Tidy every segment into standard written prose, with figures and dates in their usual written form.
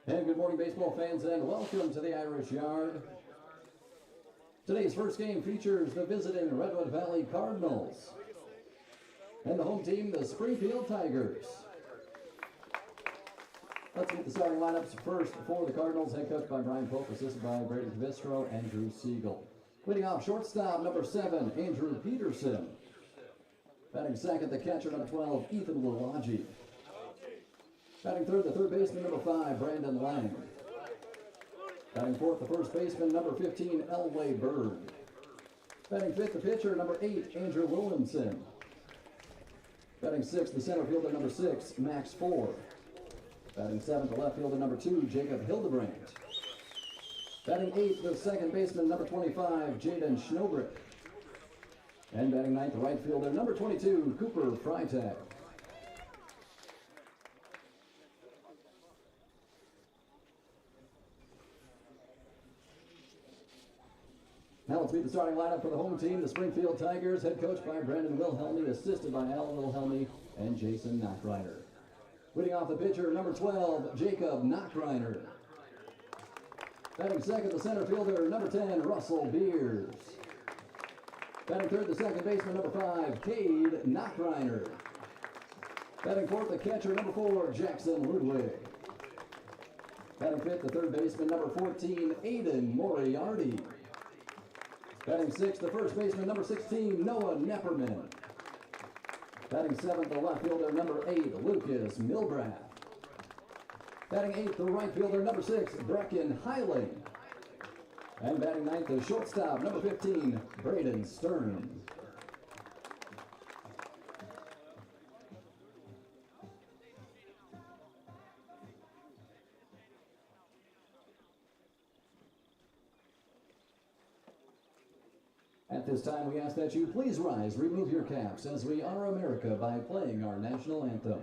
And good morning, baseball fans, and welcome to the Irish Yard. Today's first game features the visiting Redwood Valley Cardinals and the home team, the Springfield Tigers. Let's get the starting lineups first for the Cardinals, head coach by Brian Pope, assisted by Brady Cavistro and Drew Siegel. Leading off, shortstop, number 7, Andrew Peterson. Batting second, the catcher, number 12, Ethan Wolaji. Batting third, the third baseman, number 5, Brandon Lang. Batting fourth, the first baseman, number 15, Elway Bird. Batting fifth, the pitcher, number 8, Andrew Williamson. Batting sixth, the center fielder, number 6, Max Ford. Batting seventh, the left fielder, number 2, Jacob Hildebrandt. Batting eighth, the second baseman, number 25, Jaden Schnobrick. And batting ninth, the right fielder, number 22, Cooper Freitag. Now let's meet the starting lineup for the home team, the Springfield Tigers, head coached by Brandon Wilhelmy, assisted by Al Wilhelmy and Jason Knockreiner. Leading off the pitcher, number 12, Jacob Knockreiner. Batting second, the center fielder, number 10, Russell Beers. Batting third, the second baseman, number 5, Cade Knockreiner. Batting fourth, the catcher, number 4, Jackson Ludwig. Batting fifth, the third baseman, number 14, Aiden Moriarty. Batting sixth, the first baseman, number 16, Noah Nepperman. Batting seventh, the left fielder, number 8, Lucas Milbrath. Batting eighth, the right fielder, number 6, Brecken Heiling. And batting ninth, the shortstop, number 15, Braden Stern. At this time, we ask that you please rise, remove your caps as we honor America by playing our national anthem.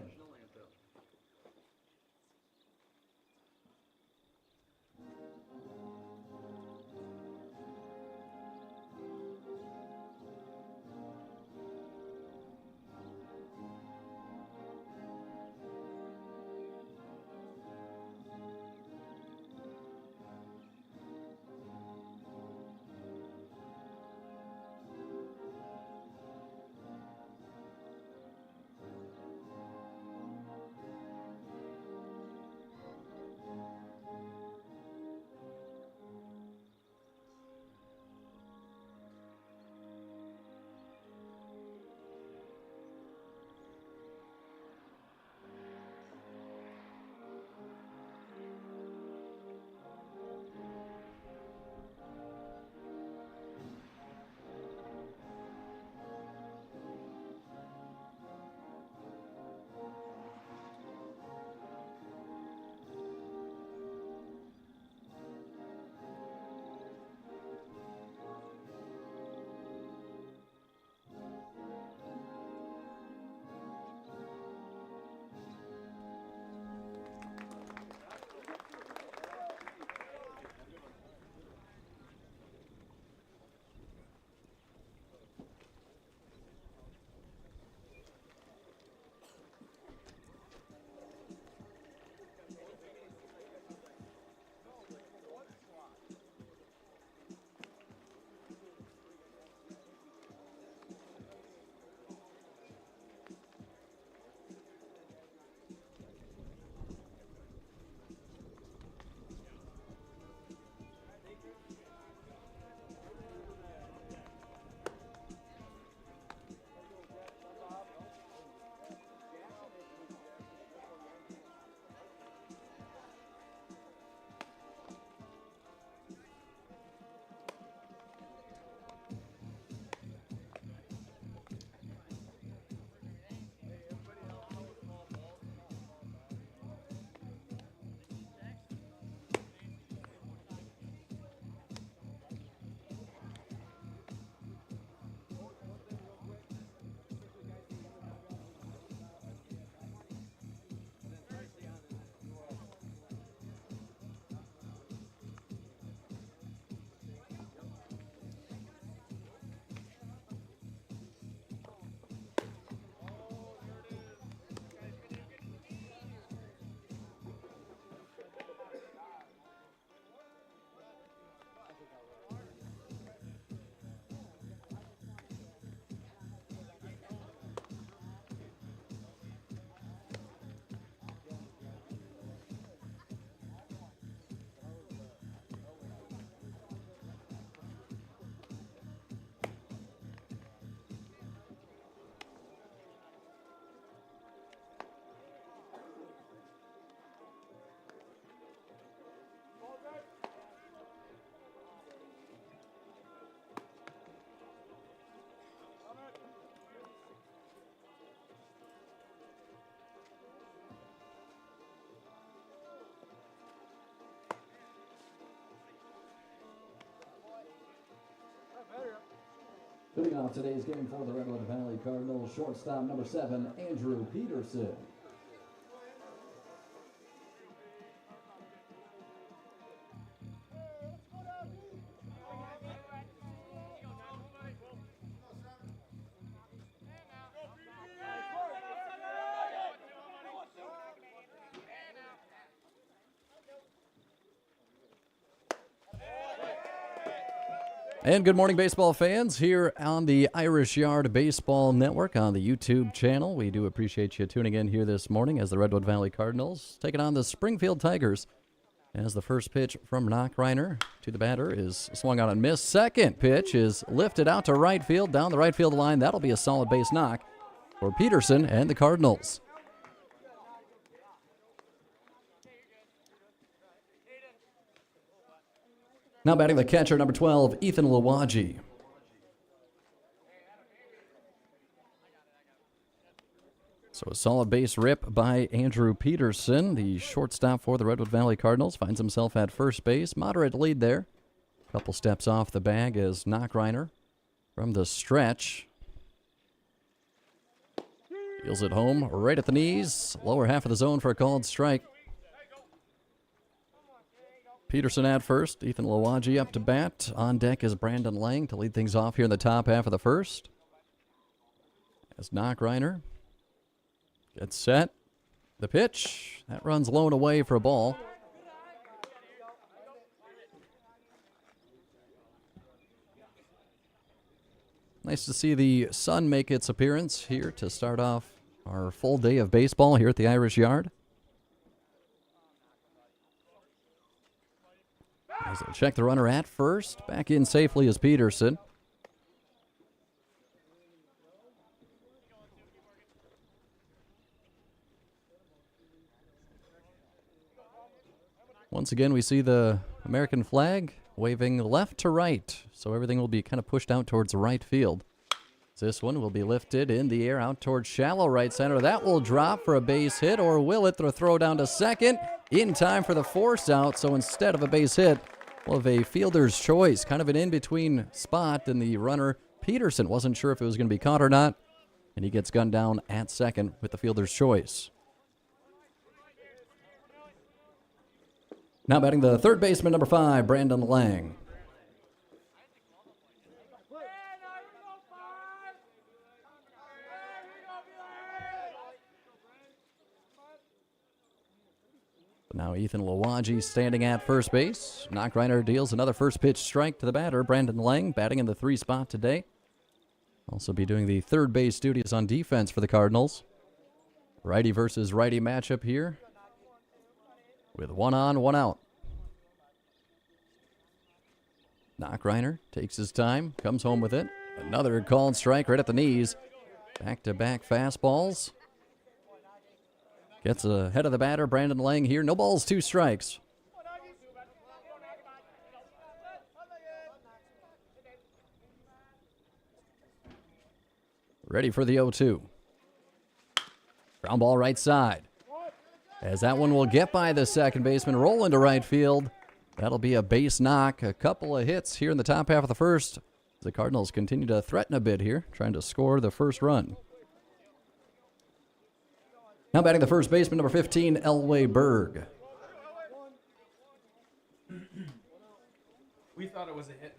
Leading off today's game for the Redwood Valley Cardinals, shortstop number 7, Andrew Peterson. And good morning, baseball fans, here on the Irish Yard Baseball Network on the YouTube channel. We do appreciate you tuning in here this morning as the Redwood Valley Cardinals taking on the Springfield Tigers. As the first pitch from Knockreiner to the batter is swung out and missed. Second pitch is lifted out to right field, down the right field line. That'll be a solid base knock for Peterson and the Cardinals. Now batting the catcher, number 12, Ethan Lawaji. So a solid base rip by Andrew Peterson, the shortstop for the Redwood Valley Cardinals. Finds himself at first base. Moderate lead there. A couple steps off the bag as Knockreiner from the stretch. Deals it home right at the knees. Lower half of the zone for a called strike. Peterson at first, Ethan Lawaji up to bat. On deck is Brandon Lang to lead things off here in the top half of the first. As Knockreiner gets set. The pitch, that runs low and away for a ball. Nice to see the sun make its appearance here to start off our full day of baseball here at the Irish Yard. As they check the runner at first. Back in safely is Peterson. Once again, we see the American flag waving left to right. So everything will be kind of pushed out towards right field. This one will be lifted in the air out towards shallow right center. That will drop for a base hit, or will it? Throw down to second in time for the force out. So instead of a base hit, we'll have a fielder's choice, kind of an in-between spot, and the runner, Peterson, wasn't sure if it was going to be caught or not, and he gets gunned down at second with the fielder's choice. Now batting the third baseman, number 5, Brandon Lang. Now Ethan Lawaji standing at first base. Knockreiner deals another first pitch strike to the batter. Brandon Lang batting in the 3 spot today. Also be doing the third base duties on defense for the Cardinals. Righty versus righty matchup here with 1 on, 1 out. Knockreiner takes his time, comes home with it. Another called strike right at the knees. Back-to-back fastballs. Gets ahead of the batter, Brandon Lang here. No balls, 2 strikes. Ready for the 0-2. Ground ball right side. As that one will get by the second baseman, roll into right field. That'll be a base knock. A couple of hits here in the top half of the first. The Cardinals continue to threaten a bit here, trying to score the first run. Now batting the first baseman, number 15, Elway Berg. We thought it was a hit.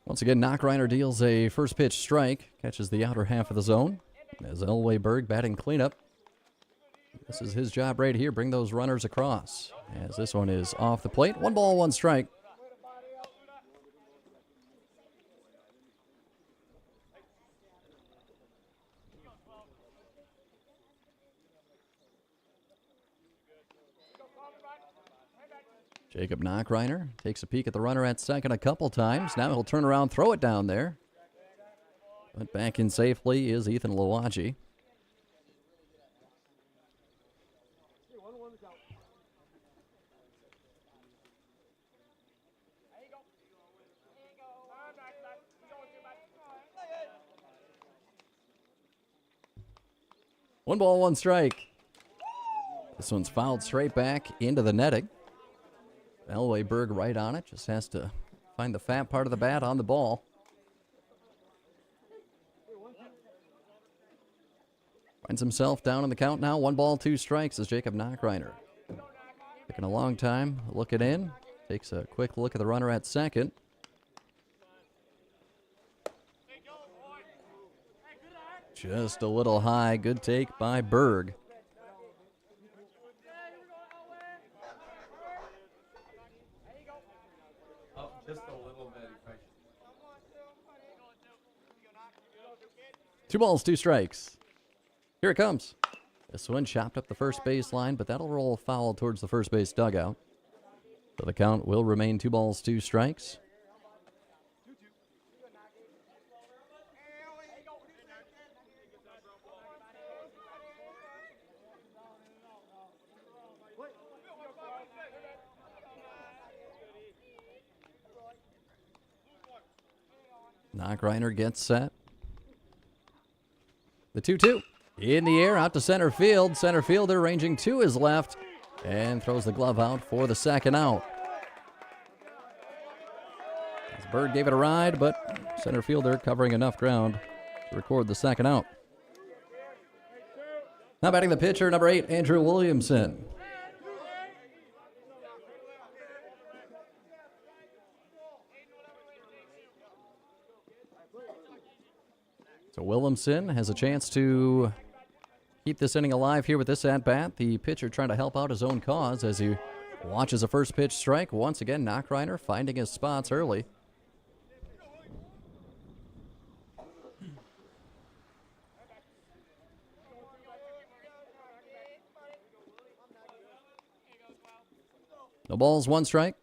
Once again, Knockreiner deals a first pitch strike, catches the outer half of the zone. As Elway Berg batting cleanup. This is his job right here, bring those runners across. As this one is off the plate, 1 ball, 1 strike. Jacob Knockreiner takes a peek at the runner at second a couple times. Now he'll turn around, throw it down there. But back in safely is Ethan Lawaji. One ball, one strike. This one's fouled straight back into the netting. Elway Berg right on it. Just has to find the fat part of the bat on the ball. Finds himself down in the count now. One ball, two strikes as Jacob Knockreiner. Taking a long time, looking in. Takes a quick look at the runner at second. Just a little high. Good take by Berg. Just a little bit. Two balls, two strikes. Here it comes. This one chopped up the first baseline, but that'll roll foul towards the first base dugout. So the count will remain 2 balls, 2 strikes. Knockreiner gets set. The 2-2 in the air out to center field. Center fielder ranging to his left and throws the glove out for the second out. As Bird gave it a ride, but center fielder covering enough ground to record the second out. Now batting the pitcher, number 8, Andrew Williamson. So Williamson has a chance to keep this inning alive here with this at-bat. The pitcher trying to help out his own cause as he watches a first pitch strike. Once again, Knockreiner finding his spots early. No balls, one strike.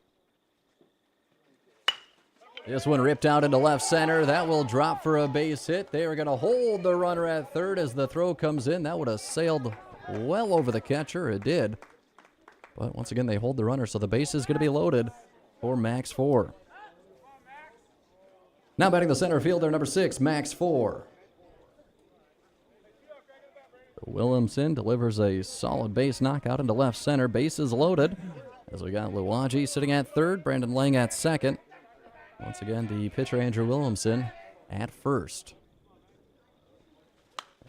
This one ripped out into left center. That will drop for a base hit. They are going to hold the runner at third as the throw comes in. That would have sailed well over the catcher. It did. But once again, they hold the runner, so the base is going to be loaded for Max 4. Now batting the center fielder, number 6, Max 4. Williamson delivers a solid base knockout into left center. Base is loaded as we got Luwaji sitting at third, Brandon Lang at second. Once again, the pitcher, Andrew Williamson, at first.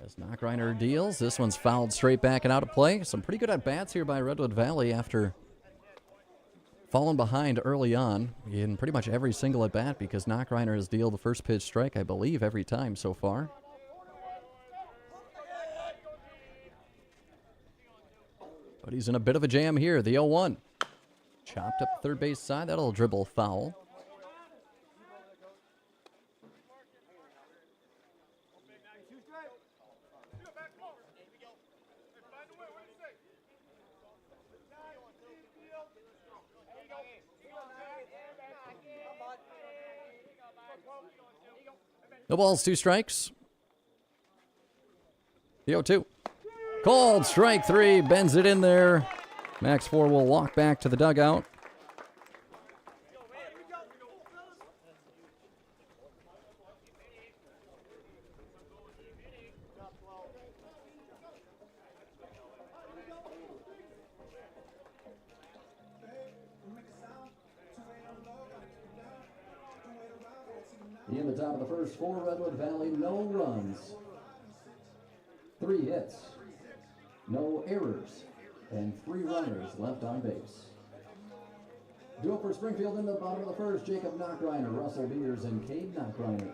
As Knockreiner deals, this one's fouled straight back and out of play. Some pretty good at-bats here by Redwood Valley after falling behind early on in pretty much every single at-bat because Knockreiner has dealt the first pitch strike, I believe, every time so far. But he's in a bit of a jam here. The 0-1. Chopped up the third base side. That'll dribble foul. No balls, 2 strikes. The 0-2. Called strike 3, bends it in there. Max 4 will walk back to the dugout. In the top of the first, for Redwood Valley, no runs, 3 hits, no errors, and 3 runners left on base. Duel for Springfield in the bottom of the first, Jacob Knockreiner, Russell Beers, and Cade Knockreiner.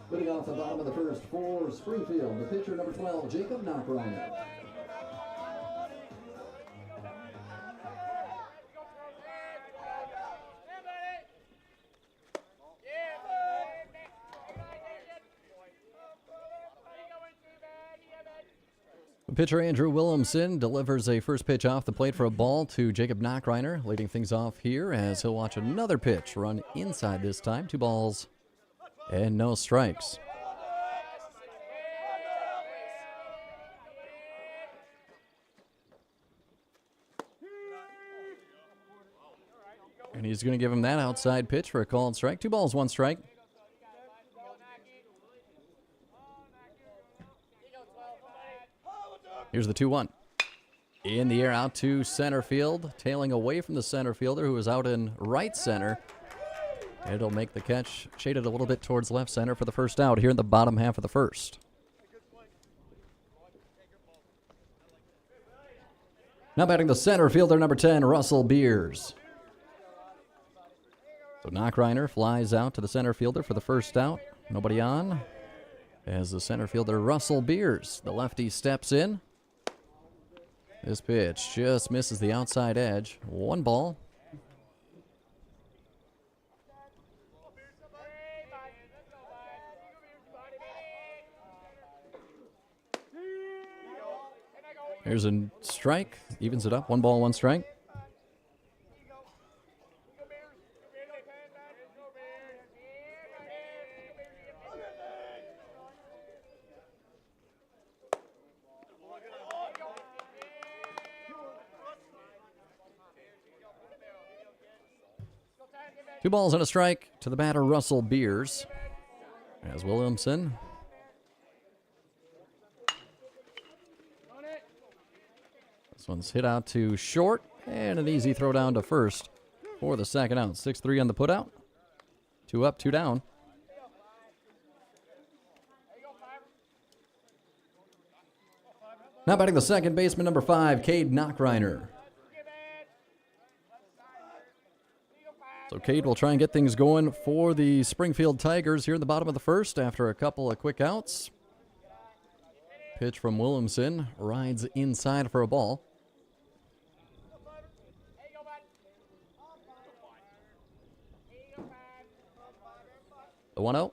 Leading off the bottom of the first for Springfield, the pitcher number 12, Jacob Knockreiner. Pitcher Andrew Williamson delivers a first pitch off the plate for a ball to Jacob Knockreiner, leading things off here as he'll watch another pitch run inside this time. 2 balls and no strikes. And he's going to give him that outside pitch for a called strike. 2 balls, 1 strike. Here's the 2-1. In the air out to center field, tailing away from the center fielder who is out in right center. It'll make the catch shaded a little bit towards left center for the first out here in the bottom half of the first. Now batting the center fielder, number 10, Russell Beers. So Knockreiner flies out to the center fielder for the first out. Nobody on. As the center fielder, Russell Beers, the lefty, steps in. This pitch just misses the outside edge. 1 ball. Here's a strike. Evens it up. 1 ball, 1 strike. Two balls and a strike to the batter, Russell Beers. As Williamson. This one's hit out to short, and an easy throw down to first for the second out. 6-3 on the putout. 2 up, 2 down. Now batting the second baseman, number 5, Cade Knockreiner. So Cade will try and get things going for the Springfield Tigers here in the bottom of the first after a couple of quick outs. Pitch from Williamson rides inside for a ball. The 1-0.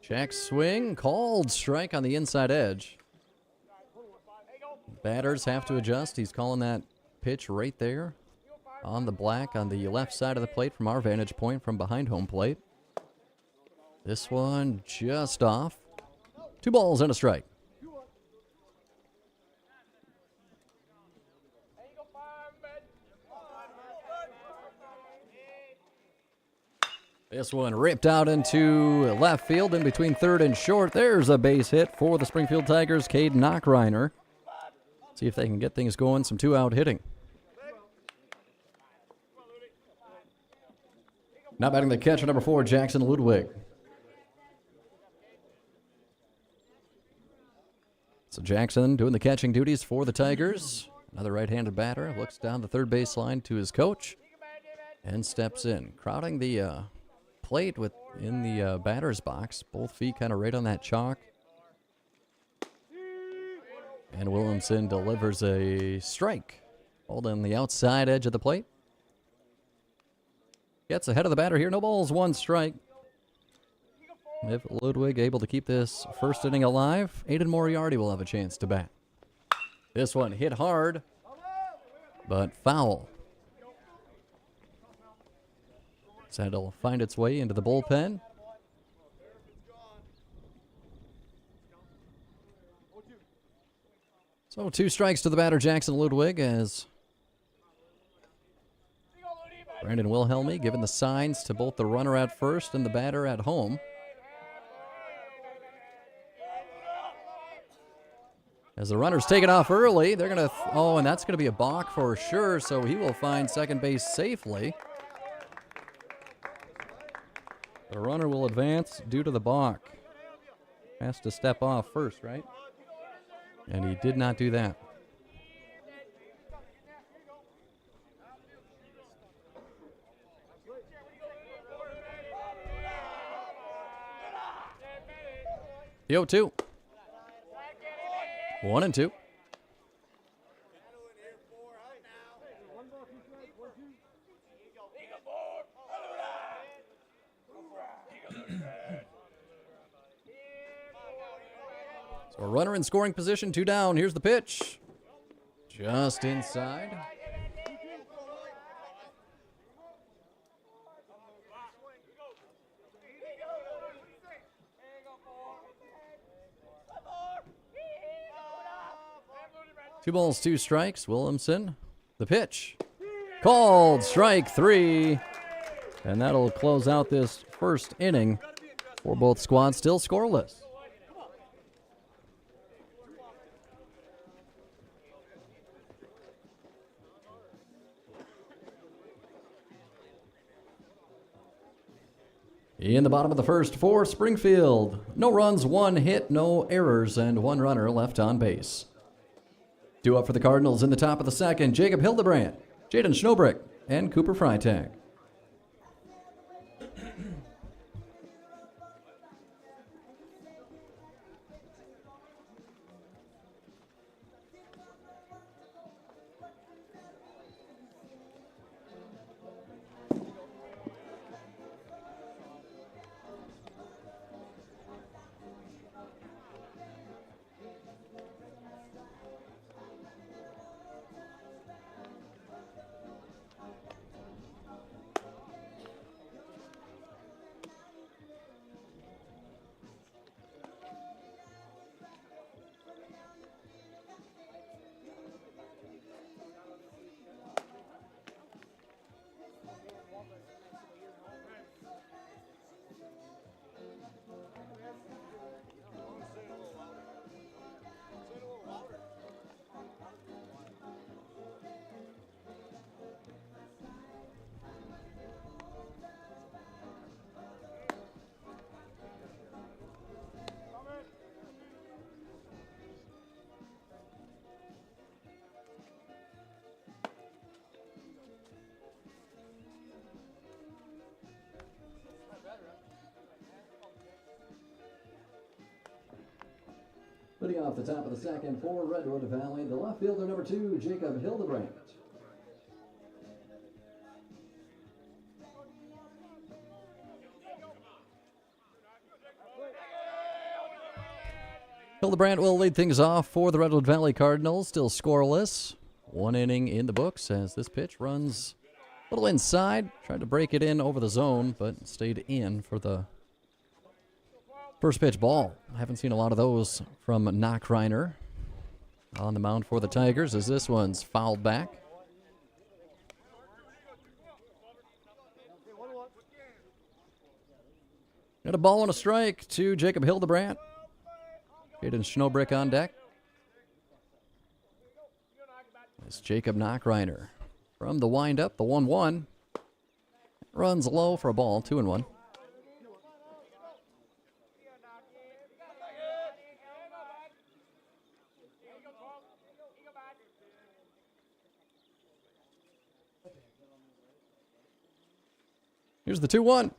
Check swing, called strike on the inside edge. Batters have to adjust. He's calling that pitch right there on the black on the left side of the plate from our vantage point from behind home plate. This one just off. 2 balls and a strike. This one ripped out into left field in between third and short. There's a base hit for the Springfield Tigers, Cade Knockreiner. See if they can get things going, some 2-out hitting. Now batting the catcher, number 4, Jackson Ludwig. So Jackson doing the catching duties for the Tigers. Another right-handed batter looks down the third base line to his coach and steps in. Crowding the plate in the batter's box. Both feet kind of right on that chalk. And Williamson delivers a strike. Hold on the outside edge of the plate. Gets ahead of the batter here. No balls, 1 strike. If Ludwig able to keep this first inning alive, Aiden Moriarty will have a chance to bat. This one hit hard, but foul. So it'll find its way into the bullpen. So 2 strikes to the batter, Jackson Ludwig, as Brandon Wilhelmy giving the signs to both the runner at first and the batter at home. As the runner's taken off early, they're going to, and that's going to be a balk for sure, so he will find second base safely. The runner will advance due to the balk. Has to step off first, right? And he did not do that. The 0-2. 1-2. So a runner in scoring position, 2 down. Here's the pitch. Just inside. Two balls, 2 strikes. Williamson, the pitch. Called strike 3. And that'll close out this first inning for both squads, still scoreless. In the bottom of the first for Springfield, no runs, 1 hit, no errors, and 1 runner left on base. 2 up for the Cardinals in the top of the second, Jacob Hildebrand, Jaden Schnobrick, and Cooper Freitag. Putting off the top of the second for Redwood Valley, the left fielder number 2, Jacob Hildebrand. Hildebrand will lead things off for the Redwood Valley Cardinals, still scoreless. 1 inning in the books as this pitch runs a little inside. Tried to break it in over the zone, but stayed in for the first pitch ball. I haven't seen a lot of those from Knockreiner on the mound for the Tigers as this one's fouled back. Got a ball and a strike to Jacob Hildebrand. Jaden Schnobrick on deck. It's Jacob Knockreiner from the windup, the 1-1. Runs low for a ball, 2-1. Here's the 2-1.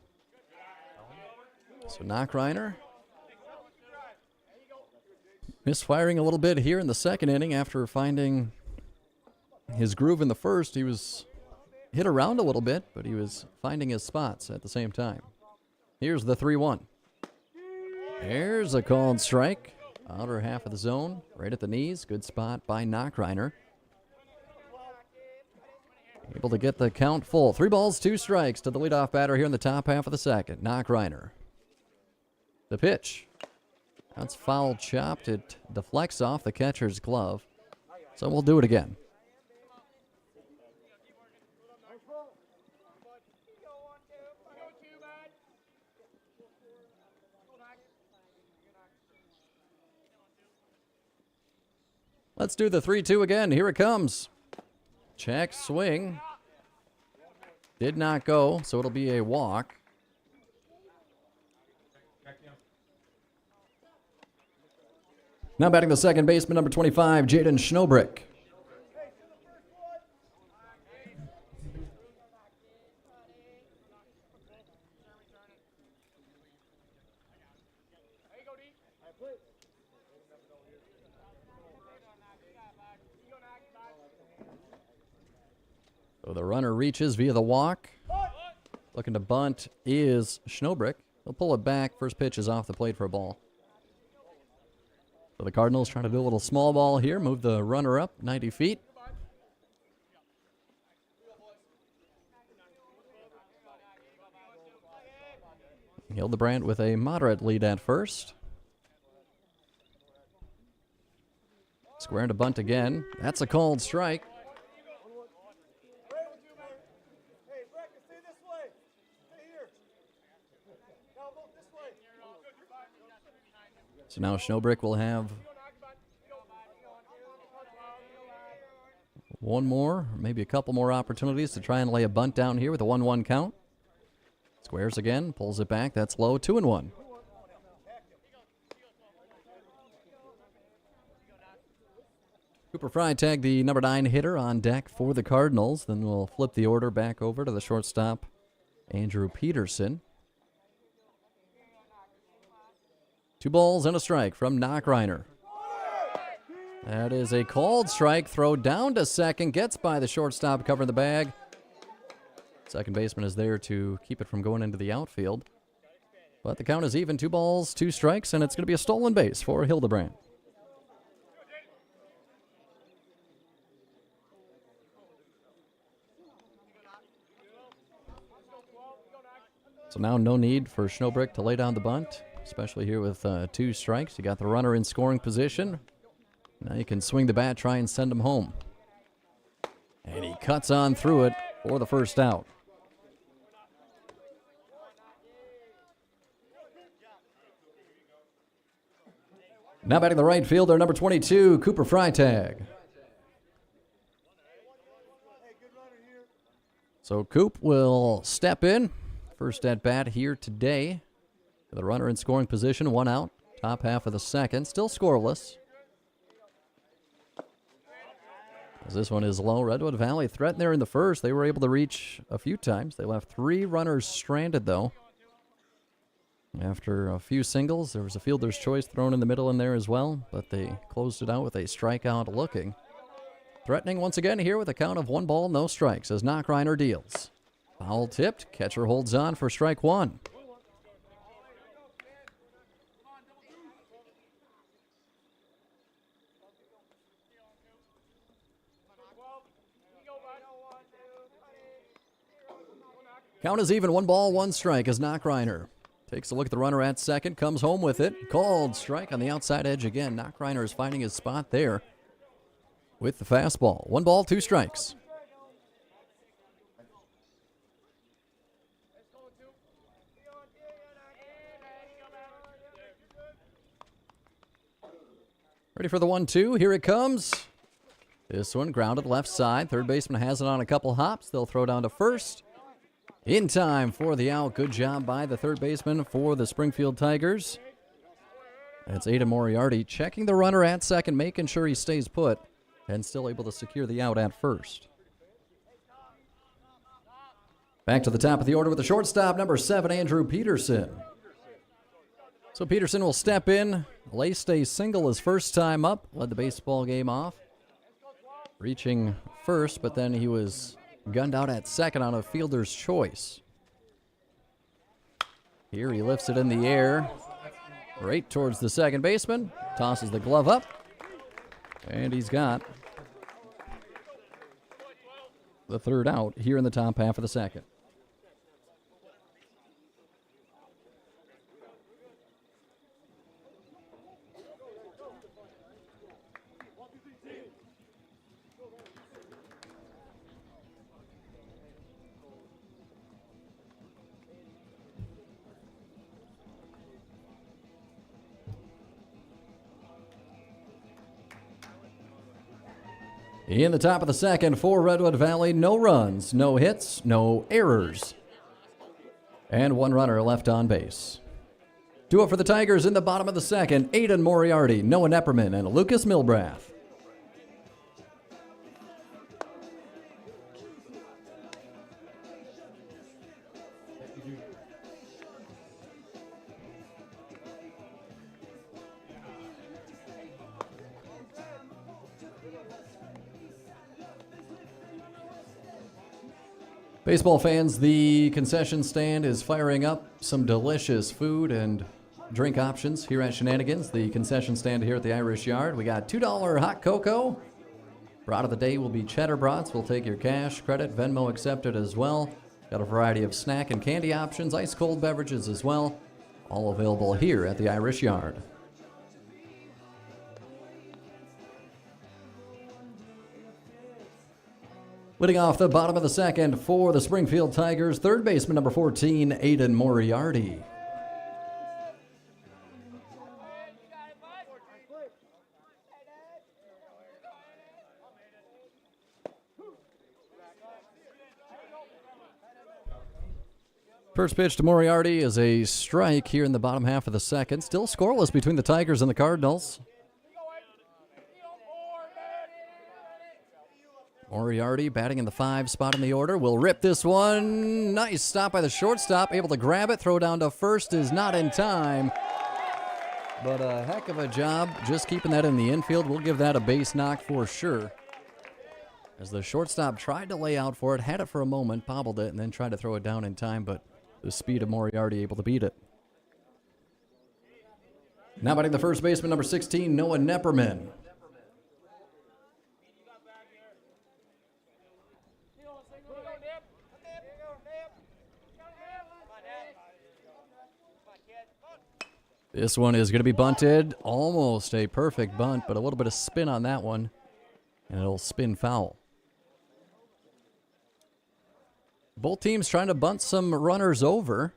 So Knockreiner misfiring a little bit here in the second inning after finding his groove in the first. He was hit around a little bit, but he was finding his spots at the same time. Here's the 3-1. There's a called strike. Outer half of the zone, right at the knees. Good spot by Knockreiner. able to get the count full. 3 balls, 2 strikes to the leadoff batter here in the top half of the second. Knockreiner. The pitch. That's foul chopped. It deflects off the catcher's glove. So we'll do it again. Let's do the 3-2 again. Here it comes. Check, swing. Did not go, so it'll be a walk. Now batting the second baseman, number 25, Jaden Schnobrick. So the runner reaches via the walk. Looking to bunt is Schnobrick. He'll pull it back. First pitch is off the plate for a ball. So the Cardinals trying to do a little small ball here. Move the runner up 90 feet. Hildebrandt with a moderate lead at first. Square to bunt again. That's a called strike. So now Schnobrick will have one more, maybe a couple more opportunities to try and lay a bunt down here with a 1-1 count. Squares again, pulls it back. That's low, 2-1. Cooper Freitag, the number 9 hitter, on deck for the Cardinals. Then we'll flip the order back over to the shortstop, Andrew Peterson. 2 balls and a strike from Knockreiner. That is a called strike. Throw down to second. Gets by the shortstop covering the bag. Second baseman is there to keep it from going into the outfield. But the count is even. 2 balls, 2 strikes, and it's going to be a stolen base for Hildebrandt. So now no need for Schnobrick to lay down the bunt, especially here with 2 strikes. You got the runner in scoring position. Now you can swing the bat, try and send him home. And he cuts on through it for the first out. Now batting the right fielder, number 22, Cooper Freitag. So Coop will step in. First at bat here today. The runner in scoring position, 1 out. Top half of the second, still scoreless. As this one is low, Redwood Valley threatened there in the first. They were able to reach a few times. They left 3 runners stranded, though. After a few singles, there was a fielder's choice thrown in the middle in there as well, but they closed it out with a strikeout looking. Threatening once again here with a count of 1 ball, no strikes as Knockreiner deals. Foul tipped. Catcher holds on for strike 1. Count is even. 1 ball, 1 strike as Knockreiner takes a look at the runner at second, comes home with it. Called strike on the outside edge again. Knockreiner is finding his spot there with the fastball. 1 ball, 2 strikes. Ready for the 1-2. Here it comes. This one grounded left side. Third baseman has it on a couple hops. They'll throw down to first. In time for the out. Good job by the third baseman for the Springfield Tigers. That's Ada Moriarty checking the runner at second, making sure he stays put, and still able to secure the out at first. Back to the top of the order with the shortstop, number 7, Andrew Peterson. So Peterson will step in, laced a single his first time up, led the baseball game off, reaching first, but then he was gunned out at second on a fielder's choice. Here he lifts it in the air, right towards the second baseman, tosses the glove up, and he's got the third out here in the top half of the second. In the top of the second for Redwood Valley, no runs, no hits, no errors, and one runner left on base. Do it for the Tigers in the bottom of the second, Aiden Moriarty, Noah Nepperman, and Lucas Milbrath. Baseball fans, the concession stand is firing up some delicious food and drink options here at Shenanigans. The concession stand here at the Irish Yard. We got $2 hot cocoa. Brat of the day will be cheddar brats. We'll take your cash, credit, Venmo accepted as well. Got a variety of snack and candy options, ice cold beverages as well. All available here at the Irish Yard. Leading off the bottom of the second for the Springfield Tigers, third baseman number 14, Aiden Moriarty. First pitch to Moriarty is a strike here in the bottom half of the second. Still scoreless between the Tigers and the Cardinals. Moriarty batting in the 5 spot in the order. Will rip this one. Nice stop by the shortstop. Able to grab it. Throw down to first is not in time. But a heck of a job just keeping that in the infield. We'll give that a base knock for sure. As the shortstop tried to lay out for it, had it for a moment, bobbled it, and then tried to throw it down in time, but the speed of Moriarty able to beat it. Now batting the first baseman, number 16, Noah Nepperman. This one is going to be bunted. Almost a perfect bunt, but a little bit of spin on that one, and it'll spin foul. Both teams trying to bunt some runners over.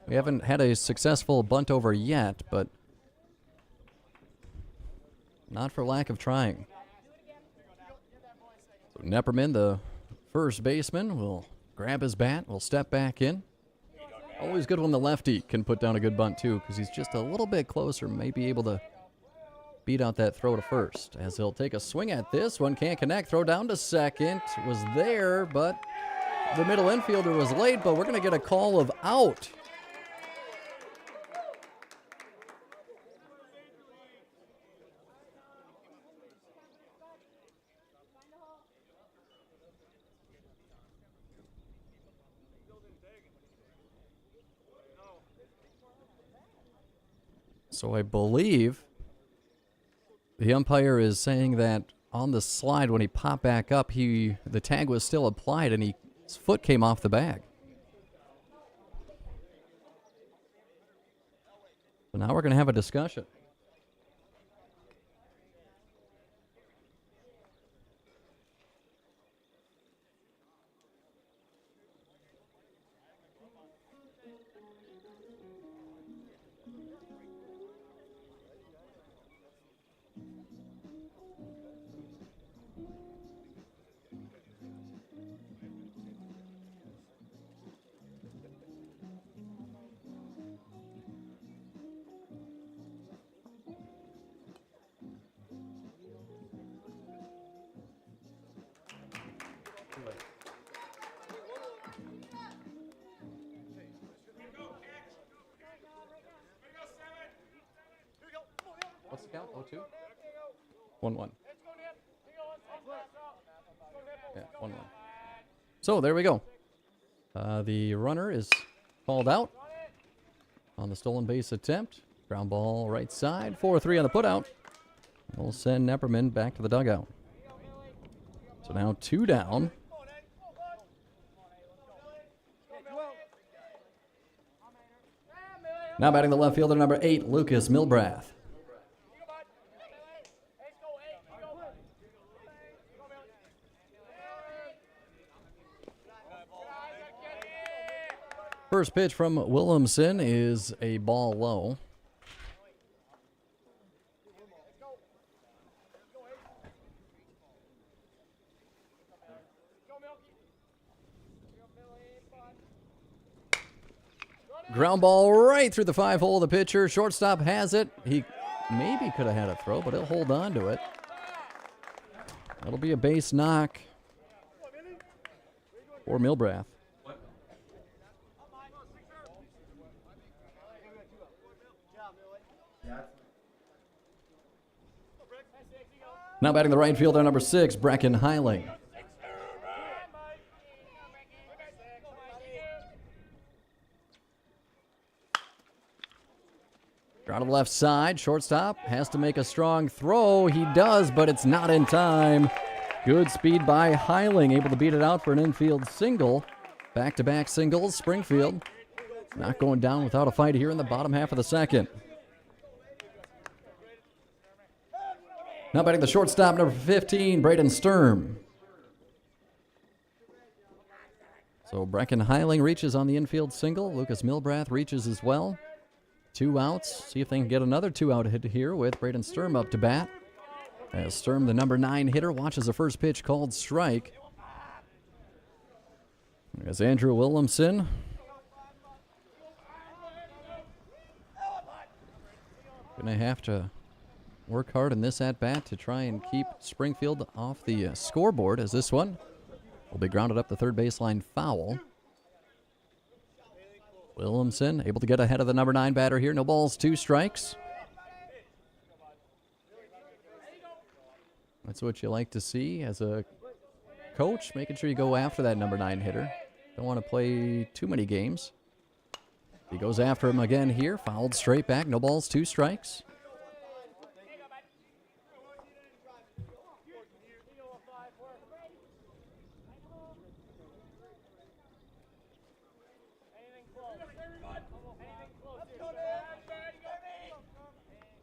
We haven't had a successful bunt over yet, but not for lack of trying. So Nepperman, the first baseman, will grab his bat, will step back in. Always good when the lefty can put down a good bunt, too, because he's just a little bit closer, maybe able to beat out that throw to first. As he'll take a swing at this one, can't connect, throw down to second. Was there, but the middle infielder was late, but we're going to get a call of out. So I believe the umpire is saying that on the slide when he popped back up, the tag was still applied and his foot came off the bag. So now we're going to have a discussion. What's the count? 0-2? 1-1. Yeah, 1-1. So there we go. The runner is called out on the stolen base attempt. Ground ball right side. 4-3 on the putout. We'll send Nepperman back to the dugout. So now 2 down Now batting the left fielder, number 8, Lucas Milbrath. First pitch from Williamson is a ball low. Ground ball right through the 5-hole of the pitcher. Shortstop has it. He maybe could have had a throw, but he'll hold on to it. That'll be a base knock for Milbrath. Now batting the right fielder, number 6, Brecken Heiling. Draw to the left side. Shortstop has to make a strong throw. He does, but it's not in time. Good speed by Heiling, able to beat it out for an infield single. Back-to-back singles. Springfield not going down without a fight here in the bottom half of the second. Now batting the shortstop, number 15, Braden Sturm. So Brecken Heiling reaches on the infield single. Lucas Milbrath reaches as well. 2 outs. See if they can get another 2-out hit here with Braden Sturm up to bat. As Sturm, the number 9 hitter, watches the first pitch called strike. As Andrew Williamson gonna have to work hard in this at-bat to try and keep Springfield off the scoreboard, as this one will be grounded up the third baseline foul. Williamson able to get ahead of the number 9 batter here. No balls, 2 strikes. That's what you like to see as a coach, making sure you go after that number 9 hitter. Don't want to play too many games. He goes after him again here. Fouled straight back. No balls, 2 strikes.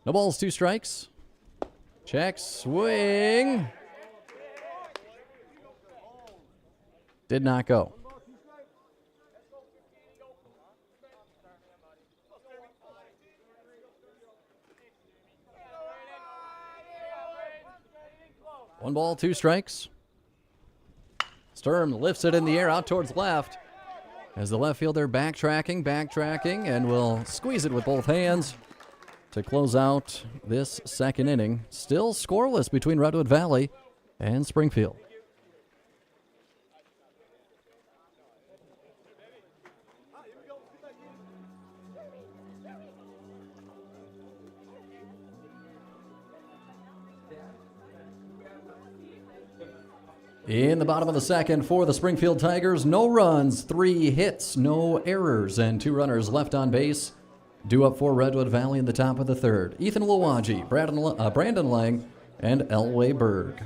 No balls, 2 strikes. Check, swing. Did not go. One ball, 2 strikes. Sturm lifts it in the air out towards left as the left fielder backtracking, and will squeeze it with both hands to close out this second inning. Still scoreless between Redwood Valley and Springfield. In the bottom of the second for the Springfield Tigers, no runs, 3 hits, no errors, and 2 runners left on base. Due up for Redwood Valley in the top of the third. Ethan Luwaji, Brandon Lang, and Elway Berg.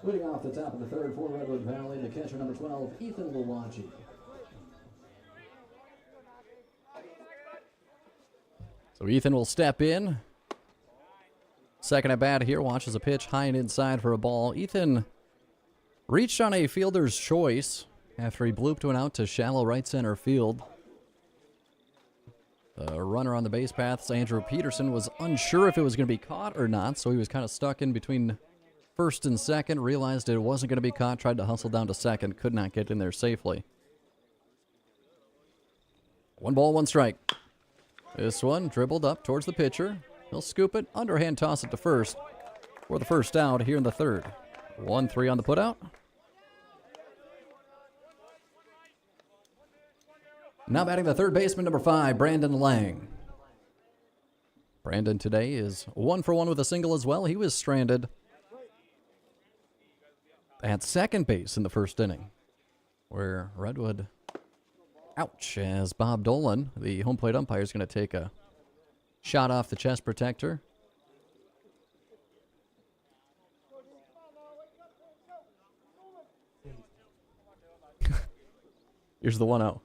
Leading off the top of the third for Redwood Valley, the catcher number 12, Ethan Luwaji. So Ethan will step in. Second at bat here, watches a pitch high and inside for a ball. Ethan reached on a fielder's choice after he blooped one out to shallow right center field. The runner on the base paths, Andrew Peterson, was unsure if it was going to be caught or not, so he was kind of stuck in between first and second, realized it wasn't going to be caught, tried to hustle down to second, could not get in there safely. 1 ball, 1 strike. This one dribbled up towards the pitcher. He'll scoop it, underhand toss it to first for the first out here in the third. 1-3 on the putout. Now batting the third baseman, number 5, Brandon Lang. Brandon today is 1 for 1 with a single as well. He was stranded at second base in the first inning, where Redwood, ouch, as Bob Dolan, the home plate umpire, is going to take a shot off the chest protector. Here's the 1-0.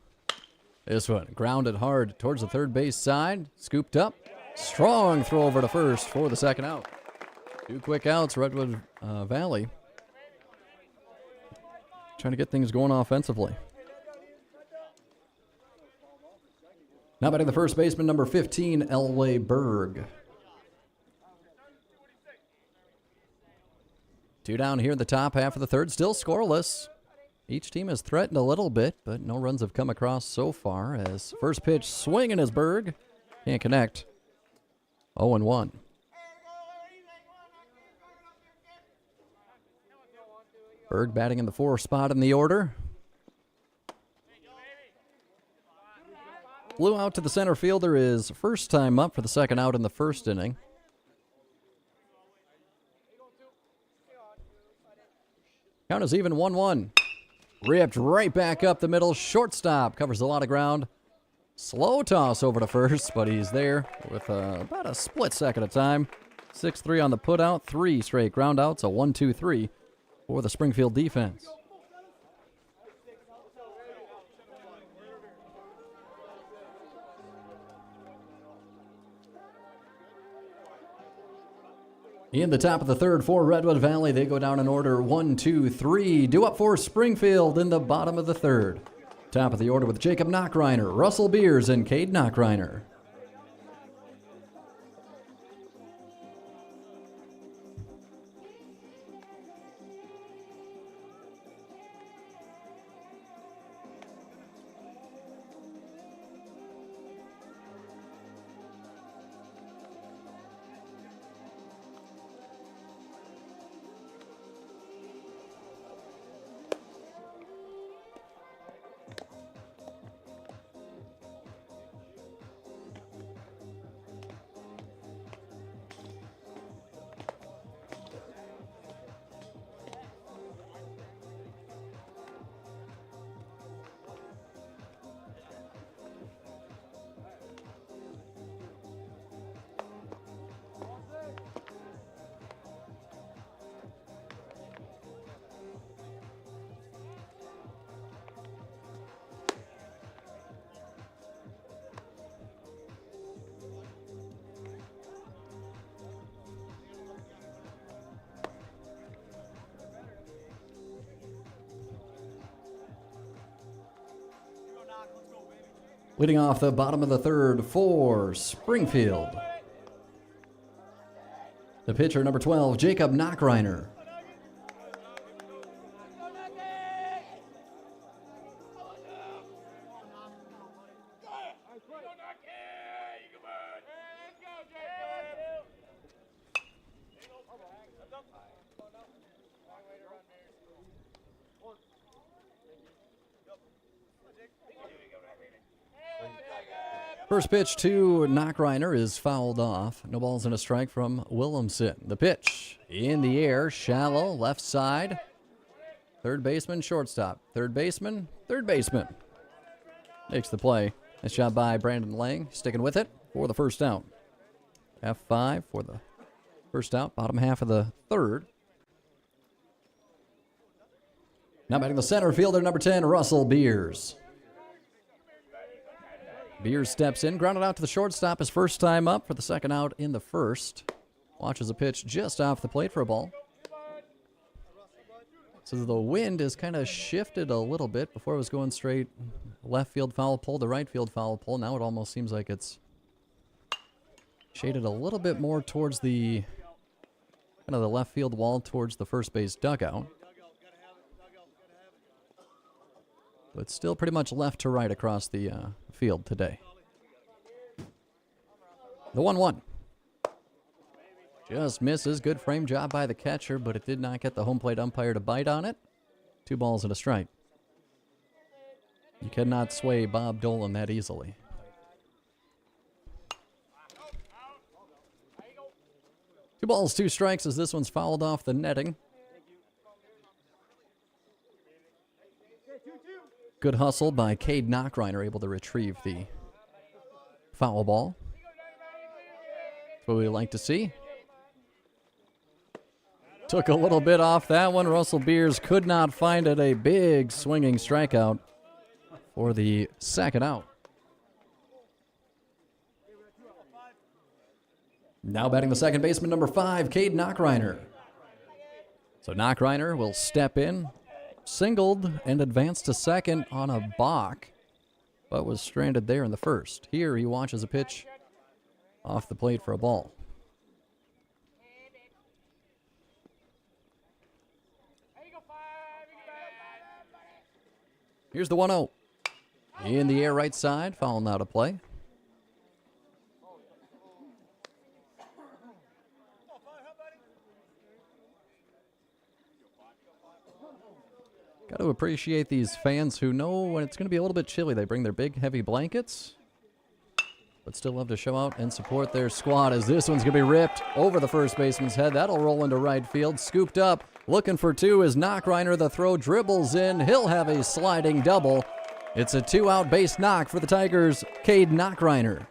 This one grounded hard towards the third base side, scooped up, strong throw over to first for the second out. 2 quick outs, Redwood Valley trying to get things going offensively. Now batting the first baseman, number 15, Elway Berg. 2 down here in the top half of the third, still scoreless. Each team has threatened a little bit, but no runs have come across so far, as first pitch swinging as Berg can't connect. 0-1. Berg batting in the 4 spot in the order. Flew out to the center fielder is first time up for the second out in the first inning. Count is even, 1-1. Ripped right back up the middle. Shortstop covers a lot of ground. Slow toss over to first, but he's there with about a split second of time. 6-3 on the putout. 3 straight ground outs. A 1-2-3 for the Springfield defense. In the top of the third for Redwood Valley, they go down in order 1, 2, 3. Due up for Springfield in the bottom of the third. Top of the order with Jacob Knockreiner, Russell Beers, and Cade Knockreiner. Leading off the bottom of the third for Springfield, the pitcher, number 12, Jacob Knockreiner. First pitch to Knockreiner is fouled off. No balls and a strike from Williamson. The pitch in the air, shallow, left side. Third baseman, shortstop. Third baseman, third baseman. Makes the play. Nice job by Brandon Lang, sticking with it for the first out. F5 for the first out, bottom half of the third. Now batting the center fielder, number 10, Russell Beers. Beers steps in, grounded out to the shortstop, his first time up for the second out in the first. Watches a pitch just off the plate for a ball. So the wind has kind of shifted a little bit. Before it was going straight left field foul pole to right field foul pole. Now it almost seems like it's shaded a little bit more towards the kind of the left field wall towards the first base dugout. But still pretty much left to right across the field today. The 1-1. Just misses. Good frame job by the catcher, but it did not get the home plate umpire to bite on it. 2 balls and a strike. You cannot sway Bob Dolan that easily. Two balls, 2 strikes as this one's fouled off the netting. Good hustle by Cade Knockreiner, able to retrieve the foul ball. That's what we like to see. Took a little bit off that one. Russell Beers could not find it. A big swinging strikeout for the second out. Now batting the second baseman, number 5, Cade Knockreiner. So Knockreiner will step in. Singled and advanced to second on a balk, but was stranded there in the first. Here he watches a pitch off the plate for a ball. Here's the 1-0. In the air right side, foul out of play. Got to appreciate these fans who know when it's going to be a little bit chilly. They bring their big, heavy blankets, but still love to show out and support their squad as this one's going to be ripped over the first baseman's head. That'll roll into right field. Scooped up, looking for 2 is Knockreiner. The throw dribbles in. He'll have a sliding double. It's a 2-out base knock for the Tigers, Cade Knockreiner.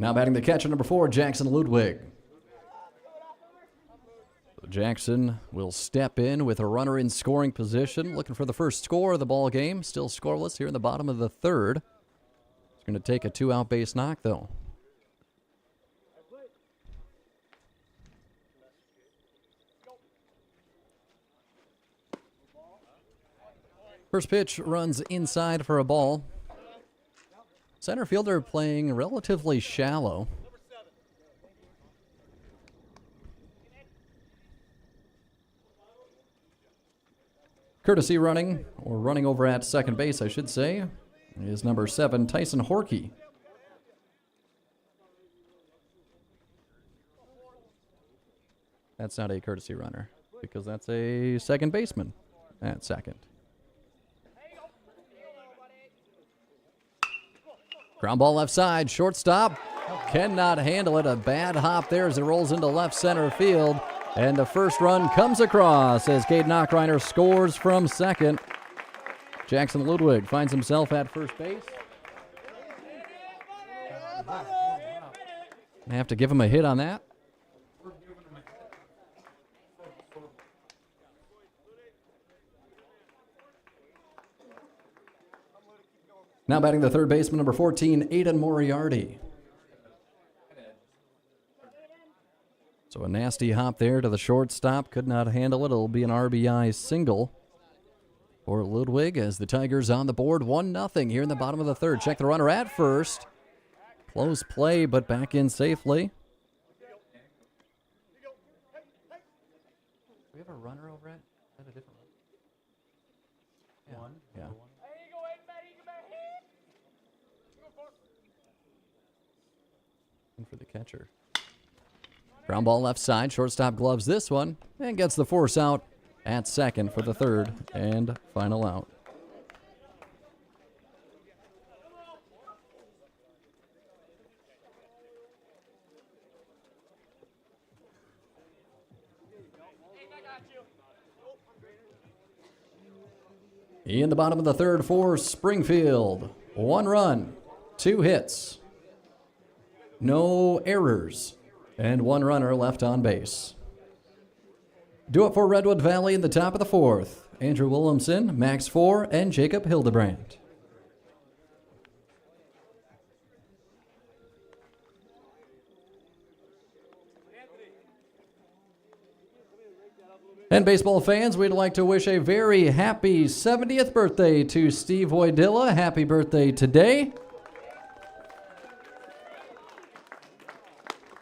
Now batting the catcher, number 4, Jackson Ludwig. Jackson will step in with a runner in scoring position, looking for the first score of the ball game. Still scoreless here in the bottom of the third. He's going to take a 2-out base knock, though. First pitch runs inside for a ball. Center fielder playing relatively shallow. Courtesy running, or running over at second base, I should say, is number 7, Tyson Horkey. That's not a courtesy runner, because that's a second baseman at second. Ground ball left side, shortstop cannot handle it. A bad hop there as it rolls into left center field. And the first run comes across as Cade Knockreiner scores from second. Jackson Ludwig finds himself at first base. I have to give him a hit on that. Now batting the third baseman, number 14, Aiden Moriarty. So a nasty hop there to the shortstop. Could not handle it. It'll be an RBI single for Ludwig as the Tigers on the board. 1-0 here in the bottom of the third. Check the runner at first. Close play, but back in safely. Do we have a runner over at? Is that a different one? Yeah. One. Yeah. For the catcher. Ground ball left side. Shortstop gloves this one and gets the force out at second for the third and final out. In the bottom of the third for Springfield. 1 run, 2 hits. No errors, and 1 runner left on base. Do it for Redwood Valley in the top of the fourth. Andrew Williamson, Max 4, and Jacob Hildebrandt. And baseball fans, we'd like to wish a very happy 70th birthday to Steve Voidilla. Happy birthday today.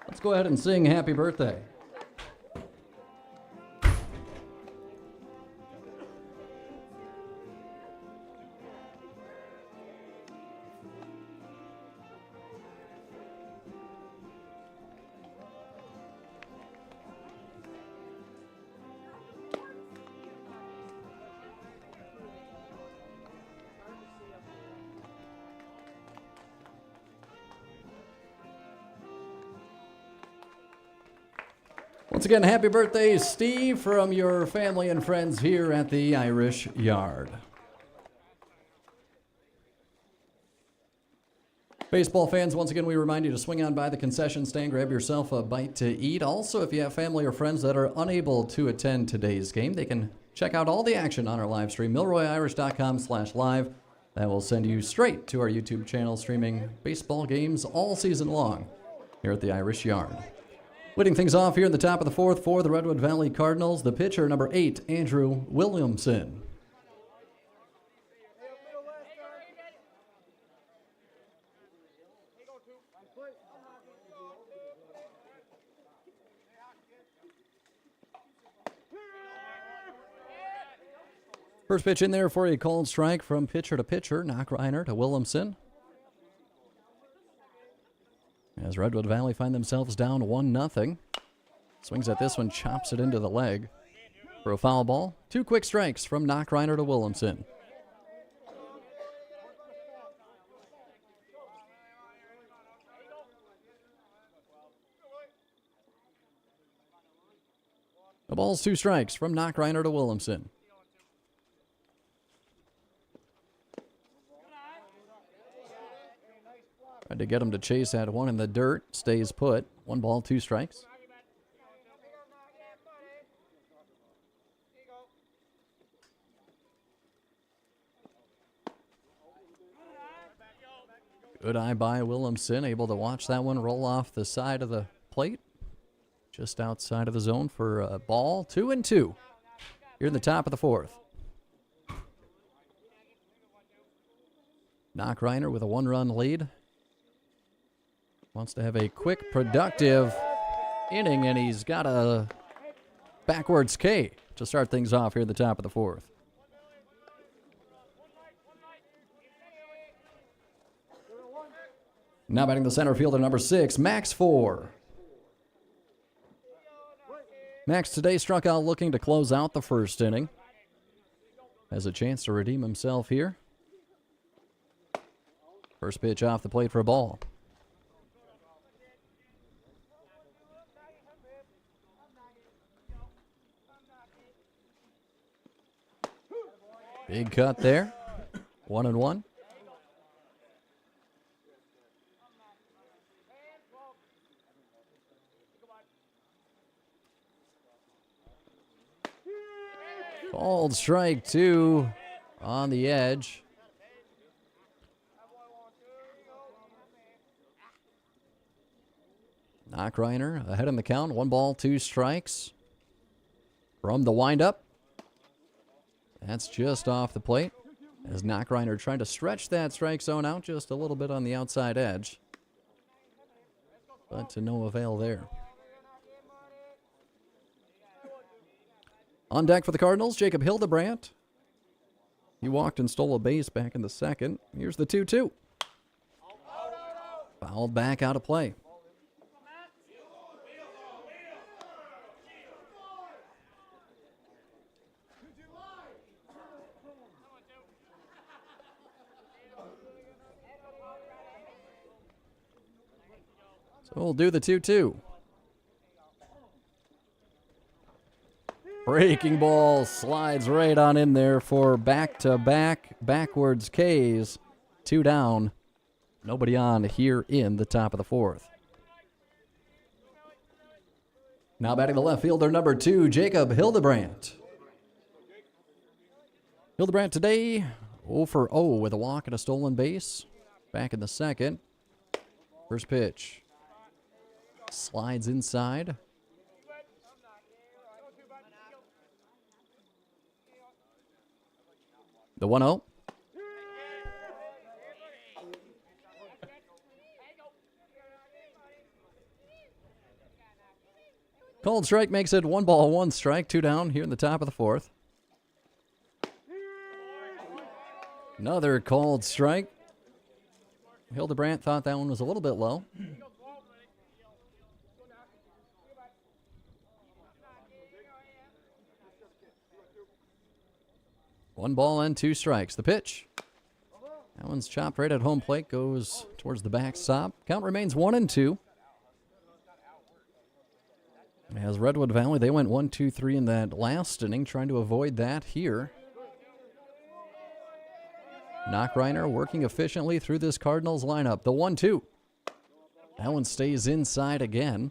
Let's go ahead and sing happy birthday. Once again, happy birthday, Steve, from your family and friends here at the Irish Yard. Baseball fans, once again, we remind you to swing on by the concession stand, grab yourself a bite to eat. Also, if you have family or friends that are unable to attend today's game, they can check out all the action on our live stream, milroyirish.com/live. That will send you straight to our YouTube channel, streaming baseball games all season long here at the Irish Yard. Leading things off here in the top of the fourth for the Redwood Valley Cardinals, the pitcher, number 8, Andrew Williamson. First pitch in there for a called strike from pitcher to pitcher, Knockreiner to Williamson. As Redwood Valley find themselves down 1-0. Swings at this one, chops it into the leg for a foul ball. 2 quick strikes from Knockreiner to Williamson. The ball's 2 strikes from Knockreiner to Williamson. Tried to get him to chase at one in the dirt. Stays put. 1 ball, 2 strikes. Good eye by Williamson. Able to watch that one roll off the side of the plate. Just outside of the zone for a ball. 2-2. Here in the top of the fourth. Knockreiner with a 1-run lead. Wants to have a quick, productive inning, and he's got a backwards K to start things off here at the top of the fourth. Now batting the center fielder, number 6, Max 4. Max today struck out looking to close out the first inning. Has a chance to redeem himself here. First pitch off the plate for a ball. Big cut there. 1-1. Called strike 2 on the edge. Knockreiner ahead in the count. 1 ball, 2 strikes from the windup. That's just off the plate. As Knockreiner trying to stretch that strike zone out just a little bit on the outside edge. But to no avail there. On deck for the Cardinals, Jacob Hildebrandt. He walked and stole a base back in the second. Here's the 2-2. Fouled back out of play. So we'll do the 2-2. Breaking ball slides right on in there for back-to-back backwards Ks. 2 down. Nobody on here in the top of the fourth. Now batting the left fielder, number 2, Jacob Hildebrandt. Hildebrandt today 0 for 0 with a walk and a stolen base. Back in the second. First pitch. Slides inside. The 1-0. Called strike makes it 1 ball, 1 strike, 2 down here in the top of the 4th. Another called strike. Hildebrandt thought that one was a little bit low. One ball and 2 strikes. The pitch. That one's chopped right at home plate, goes towards the backstop. Count remains 1-2. As Redwood Valley, they went 1-2-3 in that last inning, trying to avoid that here. Knockreiner working efficiently through this Cardinals lineup. The 1-2. That one stays inside again.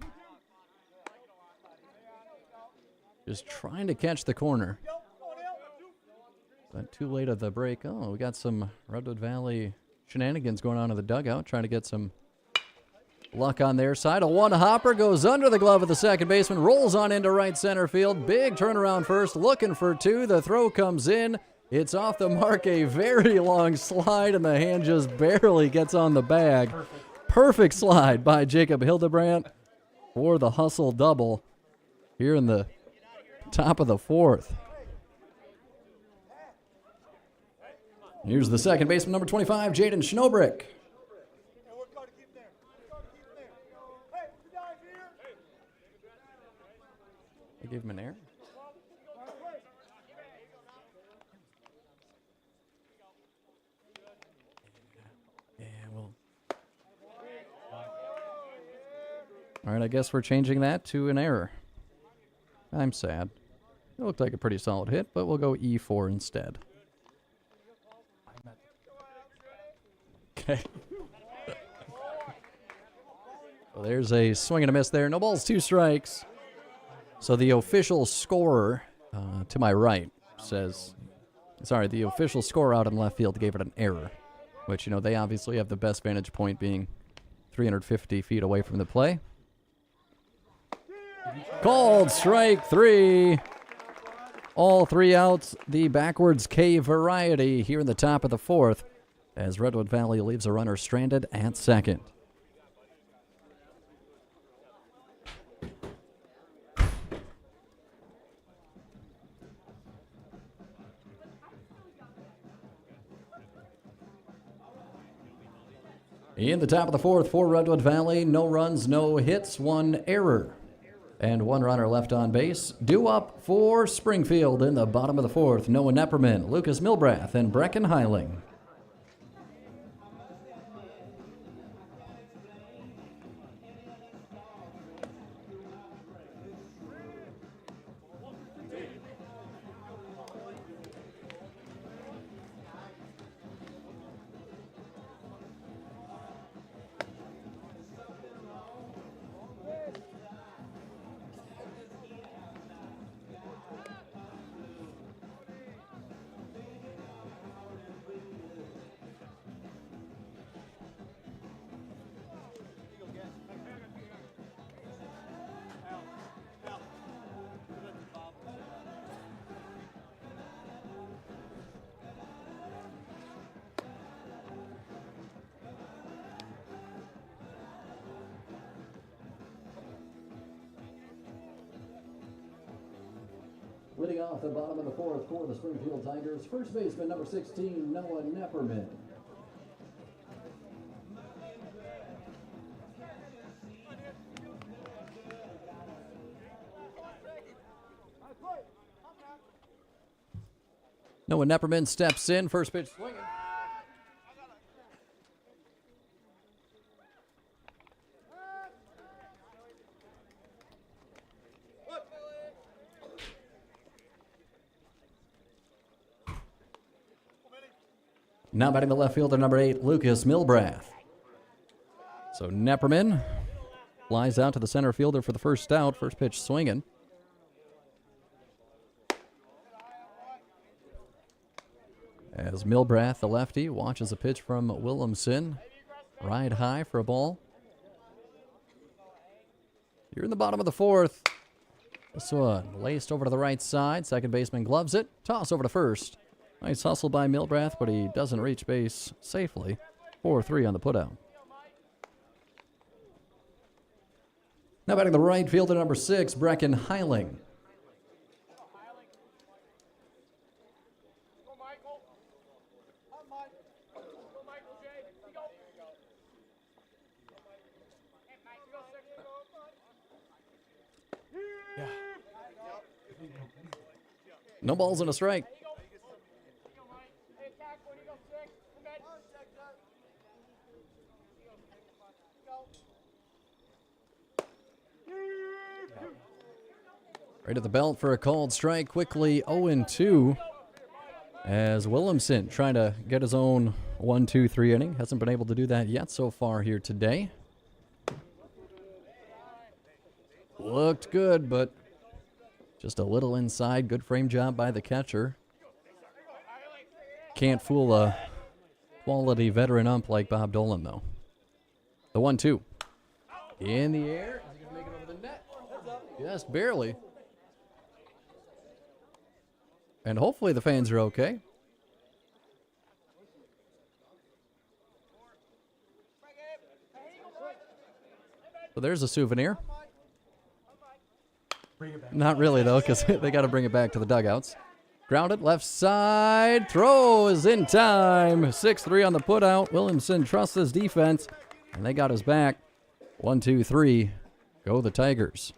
Just trying to catch the corner. But too late at the break. Oh, we got some Redwood Valley shenanigans going on in the dugout, trying to get some luck on their side. A 1-hopper goes under the glove of the second baseman, rolls on into right center field. Big turnaround first, looking for 2. The throw comes in. It's off the mark, a very long slide, and the hand just barely gets on the bag. Perfect slide by Jacob Hildebrandt for the hustle double here in the top of the 4th. Here's the second baseman, number 25, Jaden Schnobrick. They gave him an error. Yeah, well. All right, I guess we're changing that to an error. I'm sad. It looked like a pretty solid hit, but we'll go E4 instead. Okay. Well, there's a swing and a miss there. No balls, 2 strikes. So the official scorer to my right says, sorry, the official scorer out in left field gave it an error, which, you know, they obviously have the best vantage point being 350 feet away from the play. Called strike 3. All 3 outs, the backwards K variety here in the top of the 4th as Redwood Valley leaves a runner stranded at second. In the top of the 4th for Redwood Valley, no runs, no hits, 1 error, and 1 runner left on base. Due up for Springfield in the bottom of the 4th, Noah Nepperman, Lucas Milbrath, and Brecken Heiling. Leading off the bottom of the 4th for the Springfield Tigers, first baseman number 16, Noah Nepperman. Noah Nepperman steps in, first pitch swinging. Now batting the left fielder, number 8, Lucas Milbrath. So Nepperman Flies out to the center fielder for the first out. First pitch swinging. As Milbrath, the lefty, watches a pitch from Williamson. Ride high for a ball. You're in the bottom of the fourth. This one laced over to the right side. Second baseman gloves it. Toss over to first. Nice hustle by Milbrath, but he doesn't reach base safely. 4-3 on the putout. Now batting the right fielder, number 6, Brecken Heiling. No balls and a strike. Right at the belt for a called strike. Quickly 0-2. As Williamson trying to get his own 1-2-3 inning. Hasn't been able to do that yet so far here today. Looked good, but just a little inside. Good frame job by the catcher. Can't fool a quality veteran ump like Bob Dolan, though. The 1-2. In the air. Is he going to make it over the net? Just barely. And hopefully the fans are okay. So there's a souvenir. Not really, though, because they got to bring it back to the dugouts. Grounded, left side. Throw is in time. 6-3 on the putout. Williamson trusts his defense, and they got his back. 1-2-3. Go the Tigers.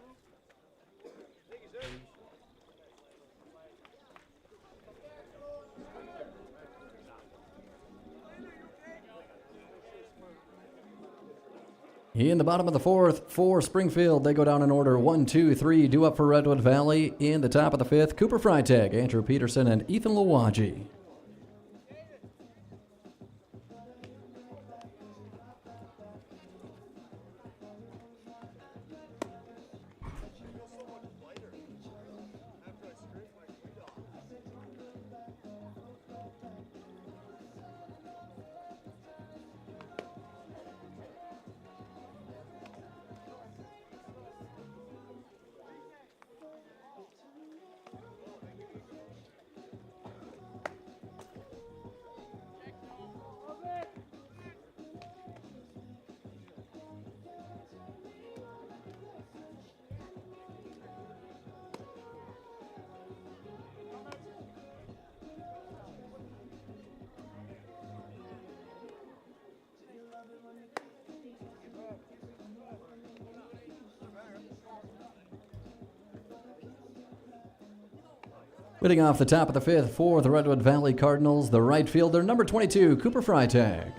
In the bottom of the fourth for Springfield, they go down in order 1-2-3, due up for Redwood Valley. In the top of the fifth, Cooper Freitag, Andrew Peterson, and Ethan Lawaji. Hitting off the top of the fifth for the Redwood Valley Cardinals, the right fielder, number 22, Cooper Freitag.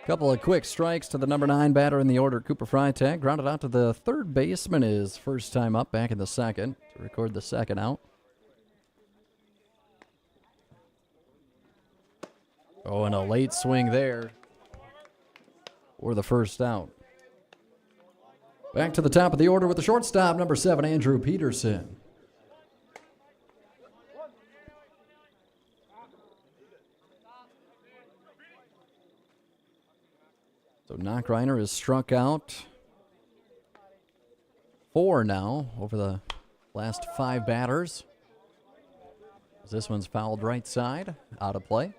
Couple of quick strikes to the number 9 batter in the order, Cooper Freitag. Grounded out to the third baseman, his first time up back in the second to record the second out. Oh, and a late swing there for the first out. Back to the top of the order with the shortstop, number 7, Andrew Peterson. So Knockreiner is struck out 4 now over the last 5 batters. This one's fouled right side, out of play.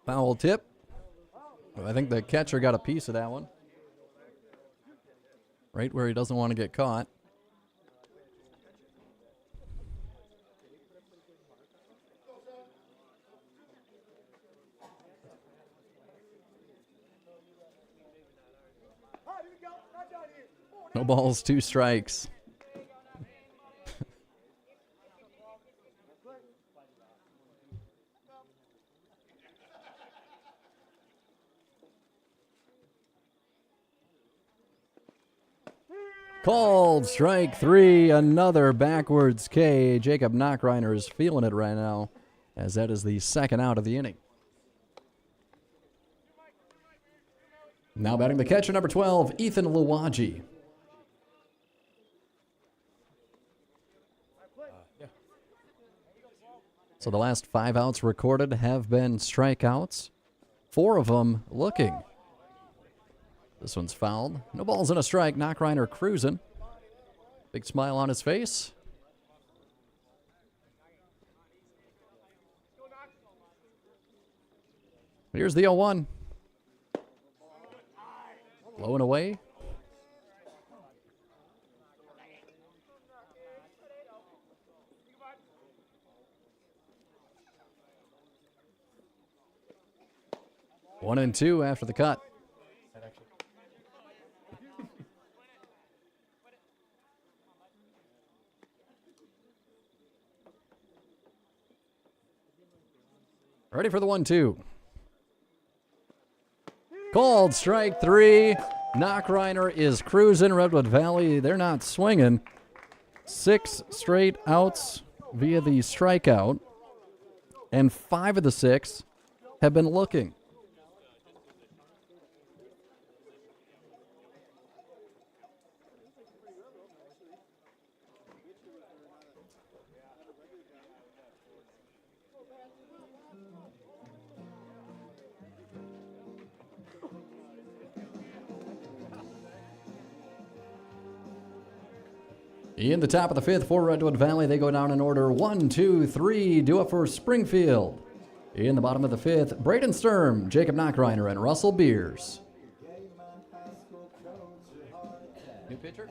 Foul tip. I think the catcher got a piece of that one. Right where he doesn't want to get caught. No balls, 2 strikes. Called strike 3, another backwards K. Jacob Knockreiner is feeling it right now, as that is the second out of the inning. Now batting the catcher, number 12, Ethan Luwaji. So the last 5 outs recorded have been strikeouts. 4 of them looking. This one's fouled. No balls and a strike. Knockreiner cruising. Big smile on his face. Here's the 0-1. Blowing away. One and 2 after the cut. Ready for the 1-2. Called strike 3. Knockreiner is cruising. Redwood Valley, they're not swinging. 6 straight outs via the strikeout. And 5 of the 6 have been looking. In the top of the 5th for Redwood Valley, they go down in order 1, 2, 3. Do it for Springfield. In the bottom of the 5th, Braden Sturm, Jacob Knockreiner, and Russell Beers. New pitcher.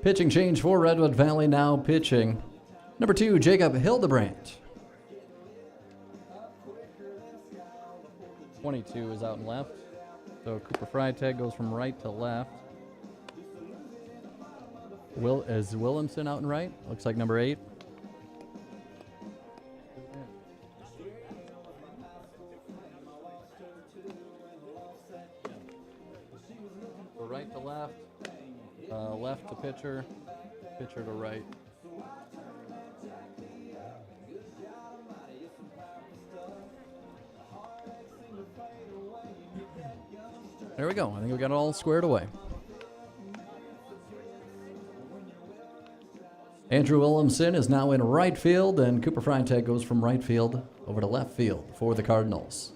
Pitching change for Redwood Valley, now pitching. Number 2, Jacob Hildebrandt. 22 is out and left. So Cooper Freitag goes from right to left. Is Williamson out and right? Looks like number 8. So right to left. Left to pitcher, pitcher to right. There we go. I think we got it all squared away. Andrew Williamson is now in right field, and Cooper Freitag goes from right field over to left field for the Cardinals.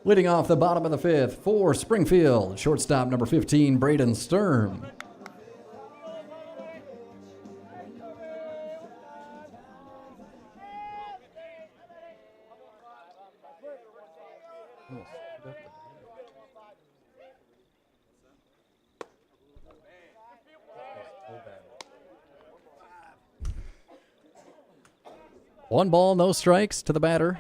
Leading off the bottom of the 5th for Springfield, shortstop number 15, Braden Sturm. One ball, no strikes to the batter.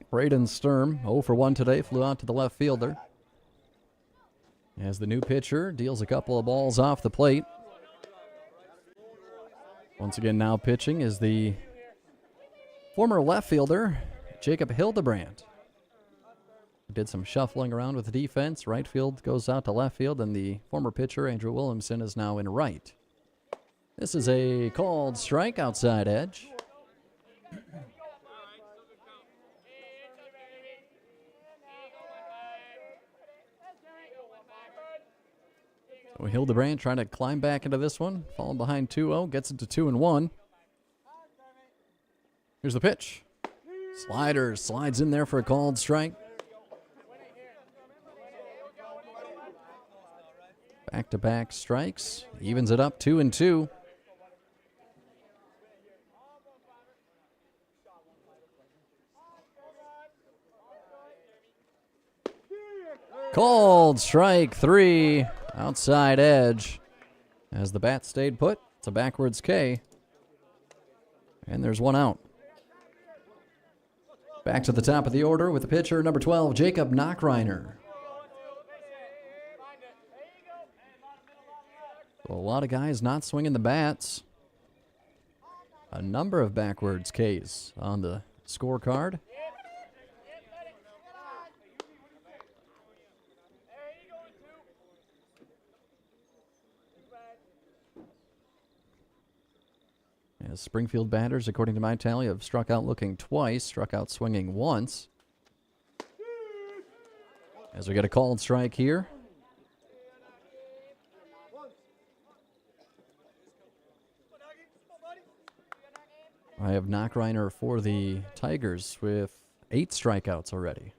Braden Sturm, 0 for 1 today, flew out to the left fielder. As the new pitcher deals a couple of balls off the plate. Once again, now pitching is the former left fielder, Jacob Hildebrand. Did some shuffling around with the defense. Right field goes out to left field, and the former pitcher, Andrew Williamson, is now in right. This is a called strike outside edge. So Hildebrand trying to climb back into this one. Falling behind 2-0. Gets it to 2-1. Here's the pitch. Slider slides in there for a called strike. Back-to-back strikes. Evens it up 2-2. Called strike 3. Outside edge. As the bat stayed put, it's a backwards K. And there's one out. Back to the top of the order with the pitcher, number 12, Jacob Knockreiner. So a lot of guys not swinging the bats. A number of backwards Ks on the scorecard. As Springfield batters, according to my tally, have struck out looking twice, struck out swinging once. As we get a called strike here. I have Knockreiner for the Tigers with 8 strikeouts already.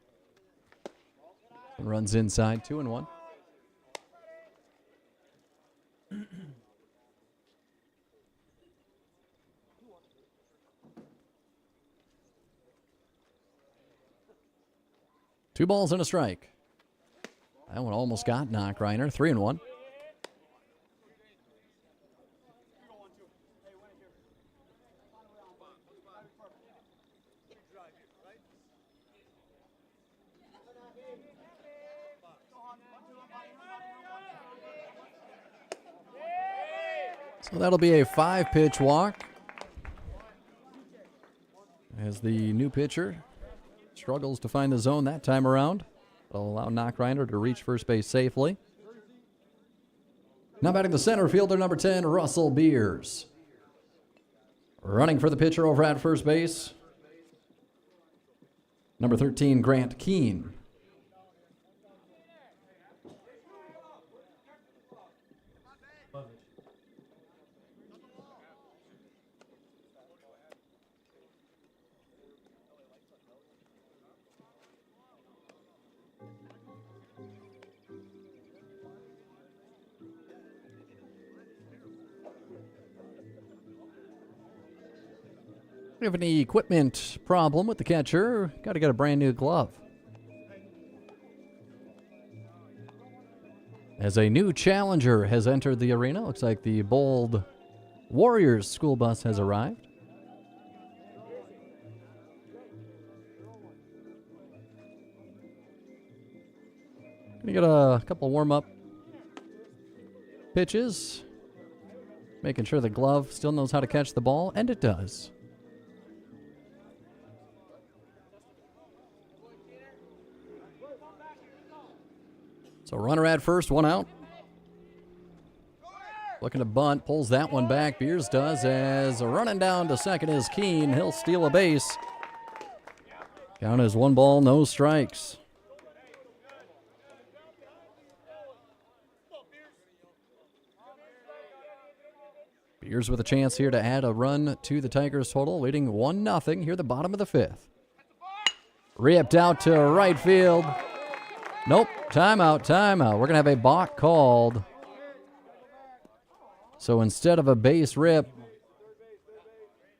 Runs inside, 2-1. Two balls and a strike. That one almost got Knockreiner. 3-1. So that'll be a 5-pitch walk. As the new pitcher struggles to find the zone that time around. It'll allow Knockreiner to reach first base safely. Now batting the center fielder, number 10, Russell Beers. Running for the pitcher over at first base, number 13, Grant Keene. If you have any equipment problem with the catcher, got to get a brand new glove. As a new challenger has entered the arena, looks like the Bold Warriors school bus has arrived. Gonna get a couple warm-up pitches, making sure the glove still knows how to catch the ball, and it does. So runner at first, one out. Looking to bunt, pulls that one back. Beers does, as running down to second is Keene. He'll steal a base. Count is 1 ball, no strikes. Beers with a chance here to add a run to the Tigers total, leading 1-0 here at the bottom of the 5th. Ripped out to right field. Nope, timeout, timeout. We're going to have a balk called. So instead of a base rip,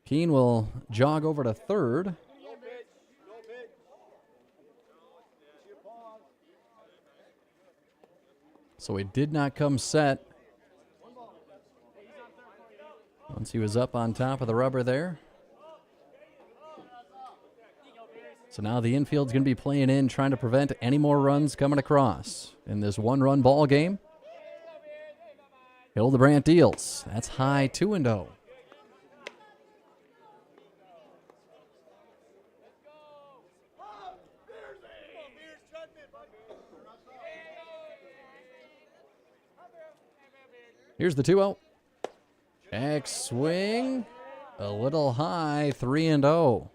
Keene will jog over to third. So he did not come set once he was up on top of the rubber there. So now the infield's going to be playing in, trying to prevent any more runs coming across in this one-run ball game. Hildebrandt deals. That's high, 2-0. Here's the 2-0. Check swing. A little high, 3-0.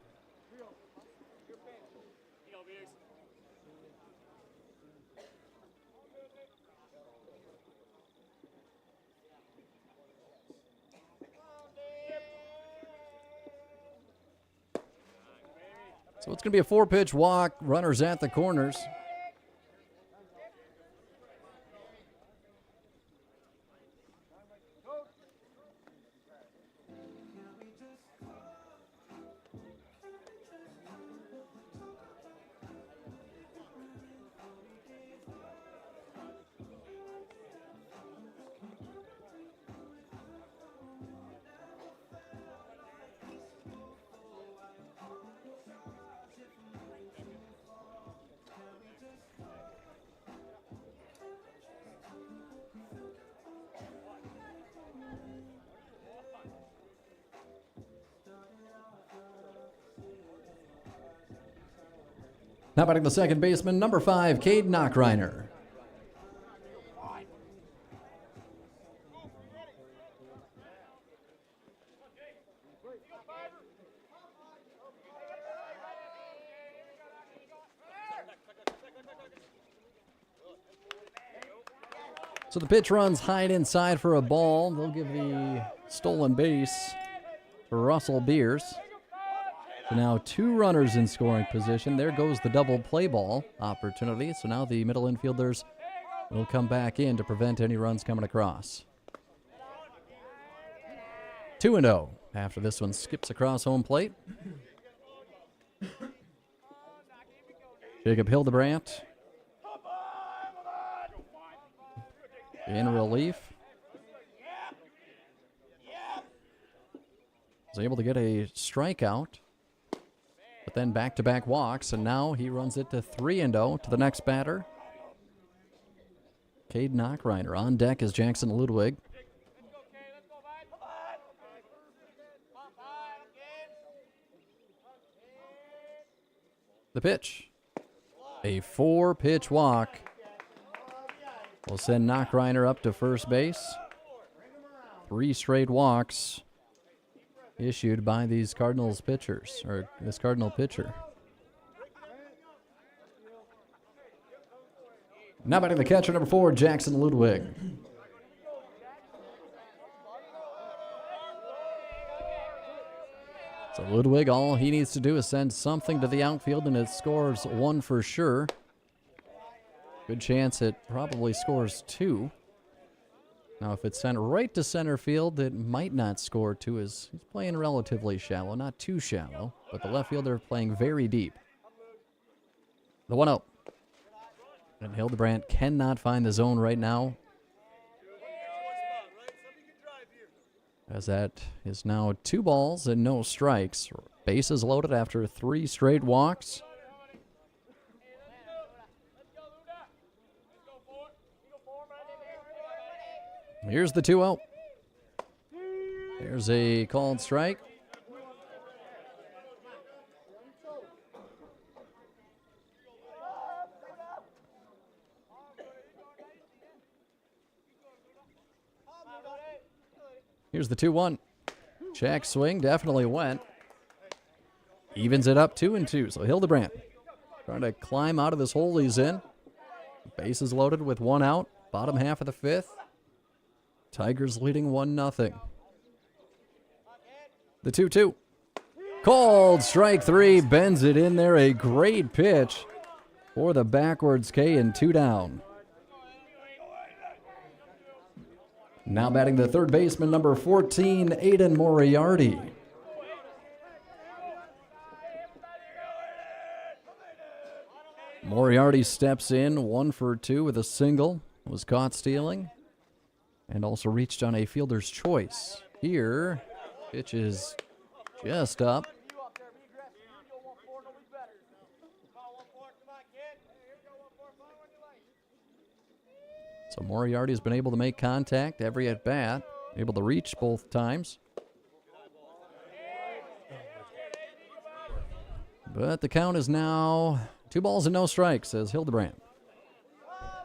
So it's going to be a 4-pitch walk. Runners at the corners. Now batting the second baseman, number 5, Cade Knockreiner. So the pitch runs high and inside for a ball. They'll give the stolen base to Russell Beers. So now 2 runners in scoring position. There goes the double play ball opportunity. So now the middle infielders will come back in to prevent any runs coming across. 2-0 after this one skips across home plate. Jacob Hildebrandt in relief. Was able to get a strikeout. But then back-to-back walks, and now he runs it to 3-0 to the next batter. Cade Knockreiner. On deck is Jackson Ludwig. The pitch. A 4-pitch walk will send Knockreiner up to first base. 3 straight walks issued by these Cardinals pitchers, or this Cardinal pitcher. Now batting the catcher, number 4, Jackson Ludwig. So Ludwig, all he needs to do is send something to the outfield, and it scores 1 for sure. Good chance it probably scores 2. Now, if it's sent right to center field, it might not score 2, as he's playing relatively shallow, not too shallow, but the left fielder playing very deep. The 1-0. And Hildebrandt cannot find the zone right now, as that is now 2 balls and no strikes. Bases loaded after 3 straight walks. Here's the 2-0. There's a called strike. Here's the 2-1. Check swing definitely went. Evens it up 2-2. So Hildebrandt trying to climb out of this hole he's in. Bases loaded with 1 out. Bottom half of the 5th. Tigers leading 1-0. The 2-2. Called strike 3. Bends it in there. A great pitch for the backwards K, and 2 down. Now batting the third baseman, number 14, Aiden Moriarty. Moriarty steps in 1 for 2 with a single. Was caught stealing. And also reached on a fielder's choice. Here, pitch is just up. So Moriarty's been able to make contact every at bat, able to reach both times. But the count is now 2 balls and no strikes, says Hildebrand.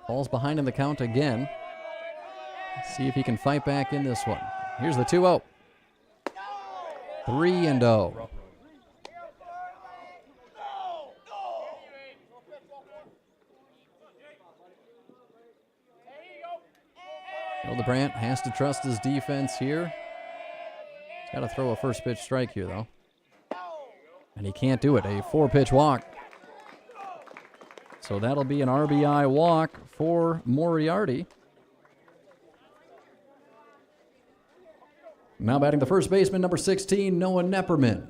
Falls behind in the count again. Let's see if he can fight back in this one. Here's the 2-0. 3-0. Hildebrand has to trust his defense here. He's got to throw a first pitch strike here, though. And he can't do it. A 4-pitch walk. So that'll be an RBI walk for Moriarty. Now batting the first baseman, number 16, Noah Nepperman.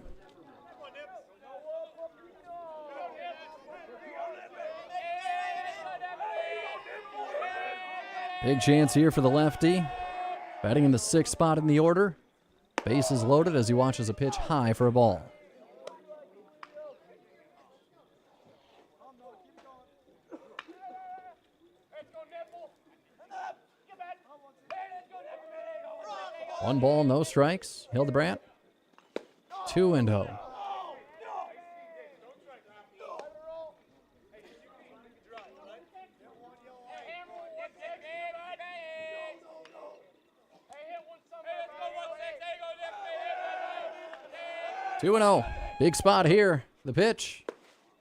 Big chance here for the lefty. Batting in the 6th spot in the order. Bases loaded as he watches a pitch high for a ball. One ball, no strikes. Hildebrand. 2-0. Two and 0. Big spot here. The pitch.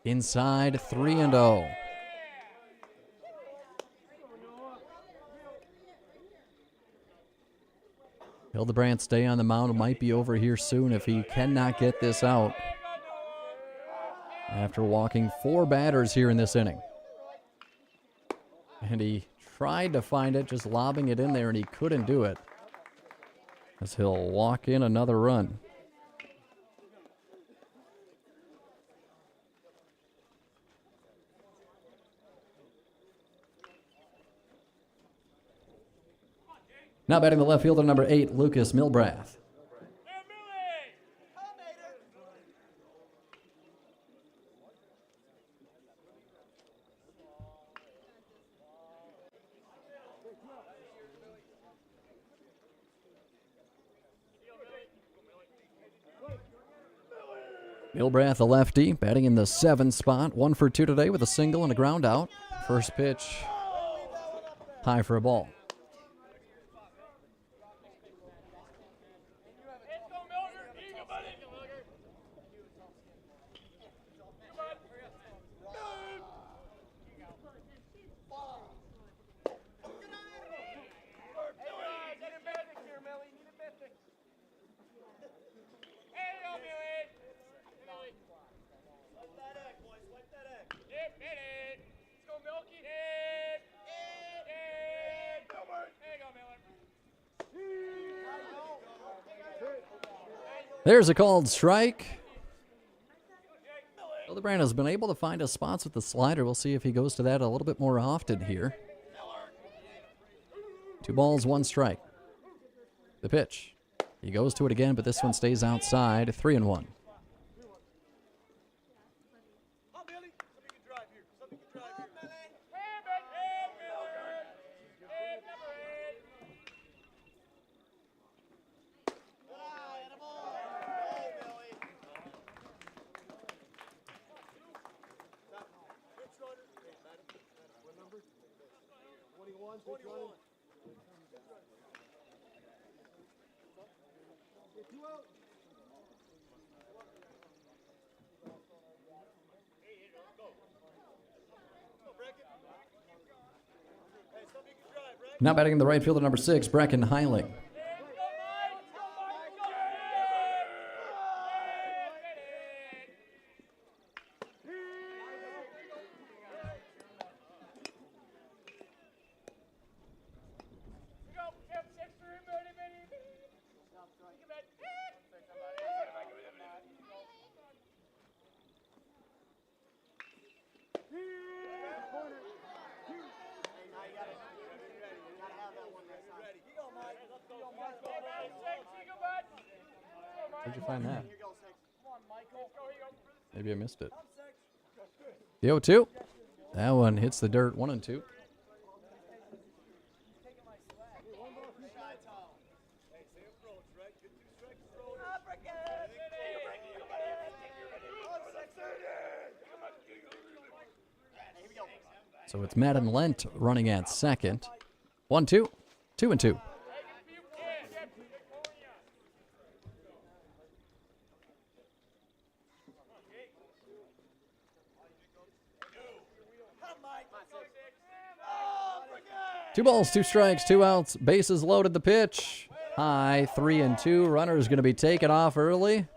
Inside 3-0. Hildebrand stay on the mound. Might be over here soon if he cannot get this out. After walking 4 batters here in this inning. And he tried to find it, just lobbing it in there, and he couldn't do it. As he'll walk in another run. Now batting the left fielder, number 8, Lucas Milbrath. Milbrath, the lefty, batting in the 7th spot. 1 for 2 today with a single and a ground out. First pitch, high for a ball. There's a called strike. Hildebrand has been able to find his spots with the slider. We'll see if he goes to that a little bit more often here. 2 balls, 1 strike. The pitch. He goes to it again, but this one stays outside. 3-1. Now batting in the right fielder, number 6, Bracken Heiling. Where'd you find that? Maybe I missed it. The 0-2. That one hits the dirt. 1-2. So it's Madden Lent running at second. 1-2, 2-2. Two balls, two strikes, two outs. Bases loaded. The pitch. High, 3-2. Runner's going to be taken off early.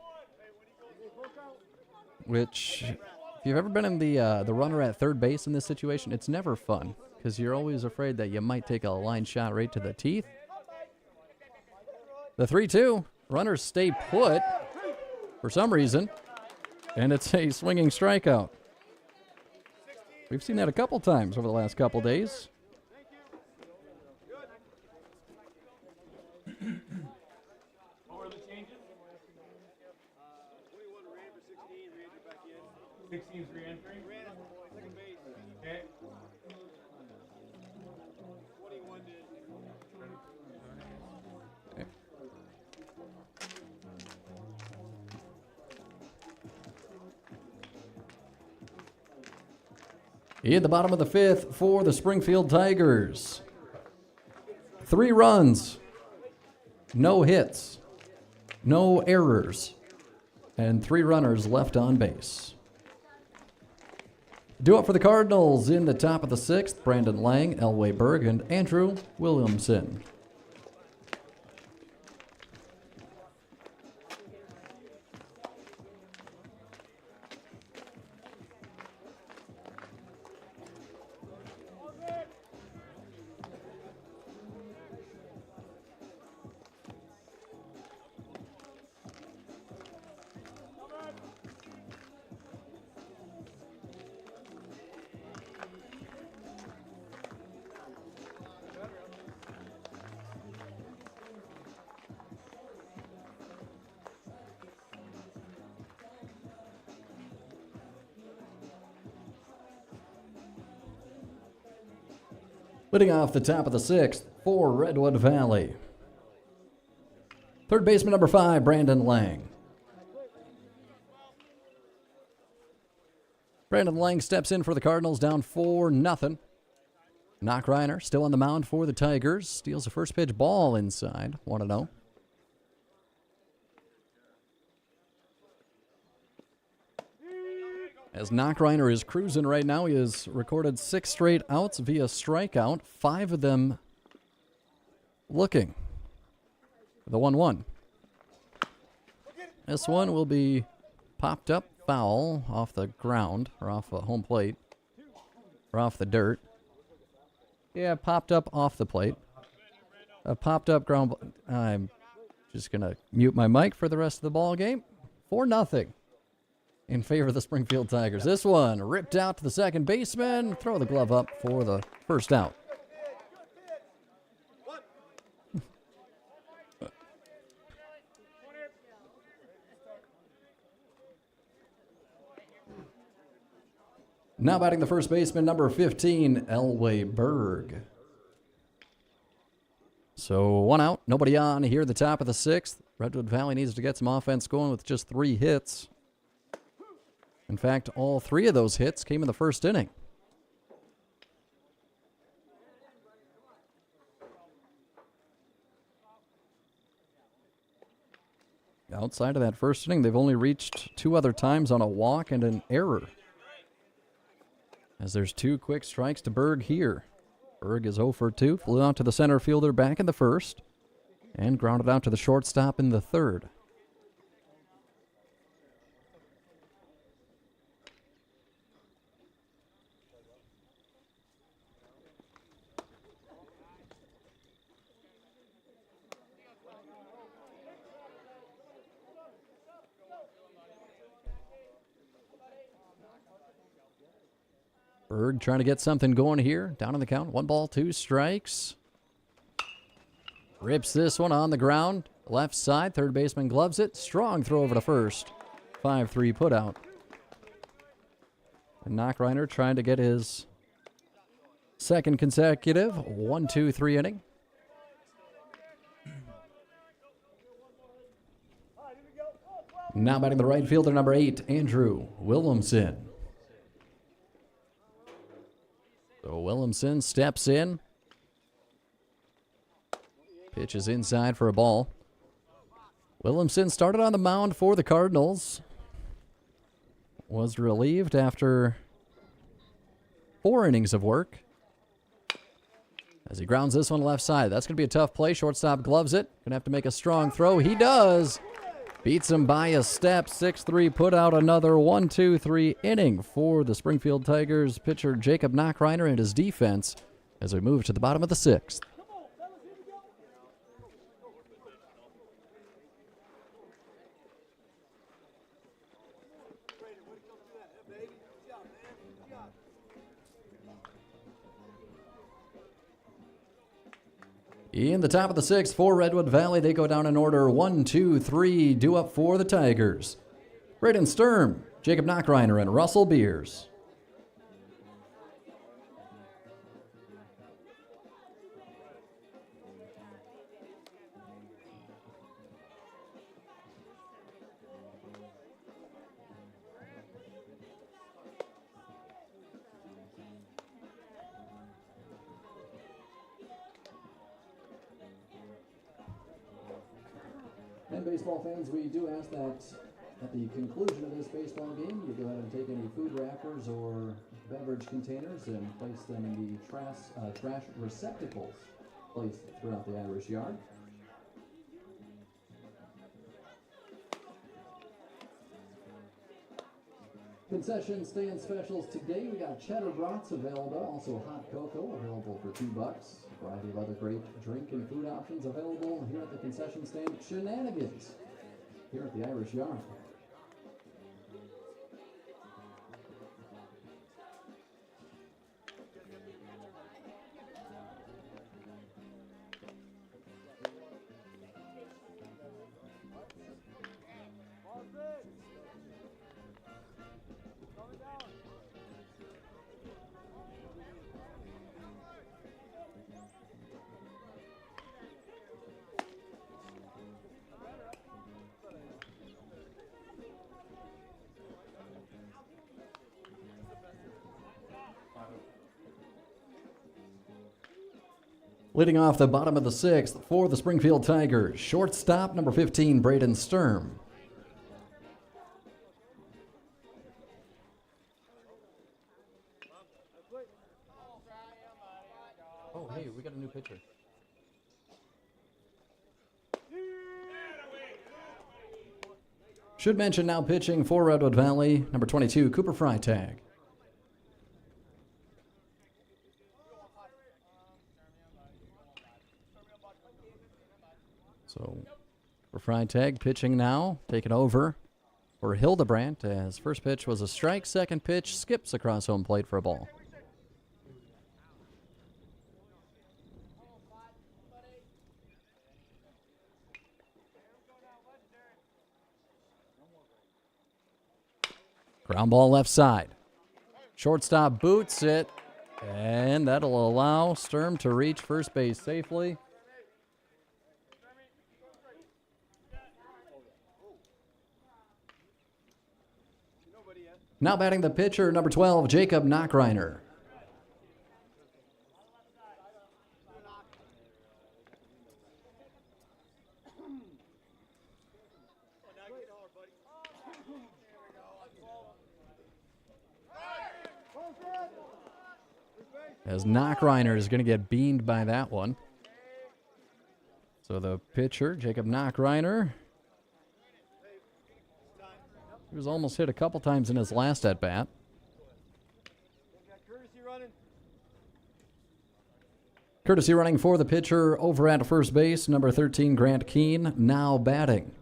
Which, if you've ever been in the runner at third base in this situation, it's never fun because you're always afraid that you might take a line shot right to the teeth. The 3-2. Runners stay put for some reason, and it's a swinging strikeout. We've seen that a couple times over the last couple days. What were the changes? 21 ran for 16, re-entered back in. 16's re-entering? Ran at second base. Okay. 21 did. In the bottom of the fifth for the Springfield Tigers. 3 runs, no hits, no errors, and 3 runners left on base. Due up for the Cardinals in the top of the 6th, Brandon Lang, Elway Berg, and Andrew Williamson. Leading off the top of the 6th for Redwood Valley. Third baseman number 5, Brandon Lang. Brandon Lang steps in for the Cardinals, down 4-0. Knock Reiner still on the mound for the Tigers. Steals a first pitch ball inside. 1-0. As Knock Reiner is cruising right now, he has recorded 6 straight outs via strikeout, 5 of them looking. The 1-1. This one will be popped up foul off the ground, or off the home plate, or off the dirt. Yeah, popped up off the plate. A popped up ground. I'm just going to mute my mic for the rest of the ball game. 4-0. In favor of the Springfield Tigers. This one ripped out to the second baseman. Throw the glove up for the first out. Now batting the first baseman, number 15, Elway Berg. So 1 out, nobody on here at the top of the 6th. Redwood Valley needs to get some offense going with just 3 hits. In fact, all 3 of those hits came in the first inning. Outside of that first inning, they've only reached 2 other times on a walk and an error. As there's 2 quick strikes to Berg here. Berg is 0 for 2, flew out to the center fielder back in the first, and grounded out to the shortstop in the third. Berg trying to get something going here. Down on the count. 1 ball, 2 strikes. Rips this one on the ground. Left side. Third baseman gloves it. Strong throw over to first. 5-3 put out. And Knock Reiner trying to get his second consecutive 1-2-3 inning. Now batting the right fielder, number 8, Andrew Williamson. So Williamson steps in. Pitch is inside for a ball. Williamson started on the mound for the Cardinals. Was relieved after 4 innings of work. As he grounds this one left side. That's going to be a tough play. Shortstop gloves it. Going to have to make a strong throw. He does. Beats him by a step. 6-3. Put out another 1-2-3 inning for the Springfield Tigers pitcher Jacob Knockreiner and his defense as we move to the bottom of the 6th. In the top of the 6th for Redwood Valley, they go down in order 1, 2, 3, due up for the Tigers. Braden Sturm, Jacob Knockreiner, and Russell Beers. And baseball fans, we do ask that at the conclusion of this baseball game, you go ahead and take any food wrappers or beverage containers and place them in the trash receptacles placed throughout the Irish yard. Concession stand specials today. We got cheddar brats available, also hot cocoa available for $2. A variety of other great drink and food options available here at the concession stand. Shenanigans here at the Irish Yard. Leading off the bottom of the 6th for the Springfield Tigers, shortstop number 15, Braden Sturm. Oh, hey, we got a new pitcher. Should mention now pitching for Redwood Valley, number 22, Cooper Freitag. So, for Freitag pitching now, taking over for Hildebrandt as first pitch was a strike, second pitch skips across home plate for a ball. Ground ball left side. Shortstop boots it, and that'll allow Sturm to reach first base safely. Now batting the pitcher, number 12, Jacob Knockreiner. As Knockreiner is going to get beamed by that one. So the pitcher, Jacob Knockreiner, he was almost hit a couple times in his last at-bat. Courtesy running for the pitcher over at first base, number 13, Grant Keene, now batting.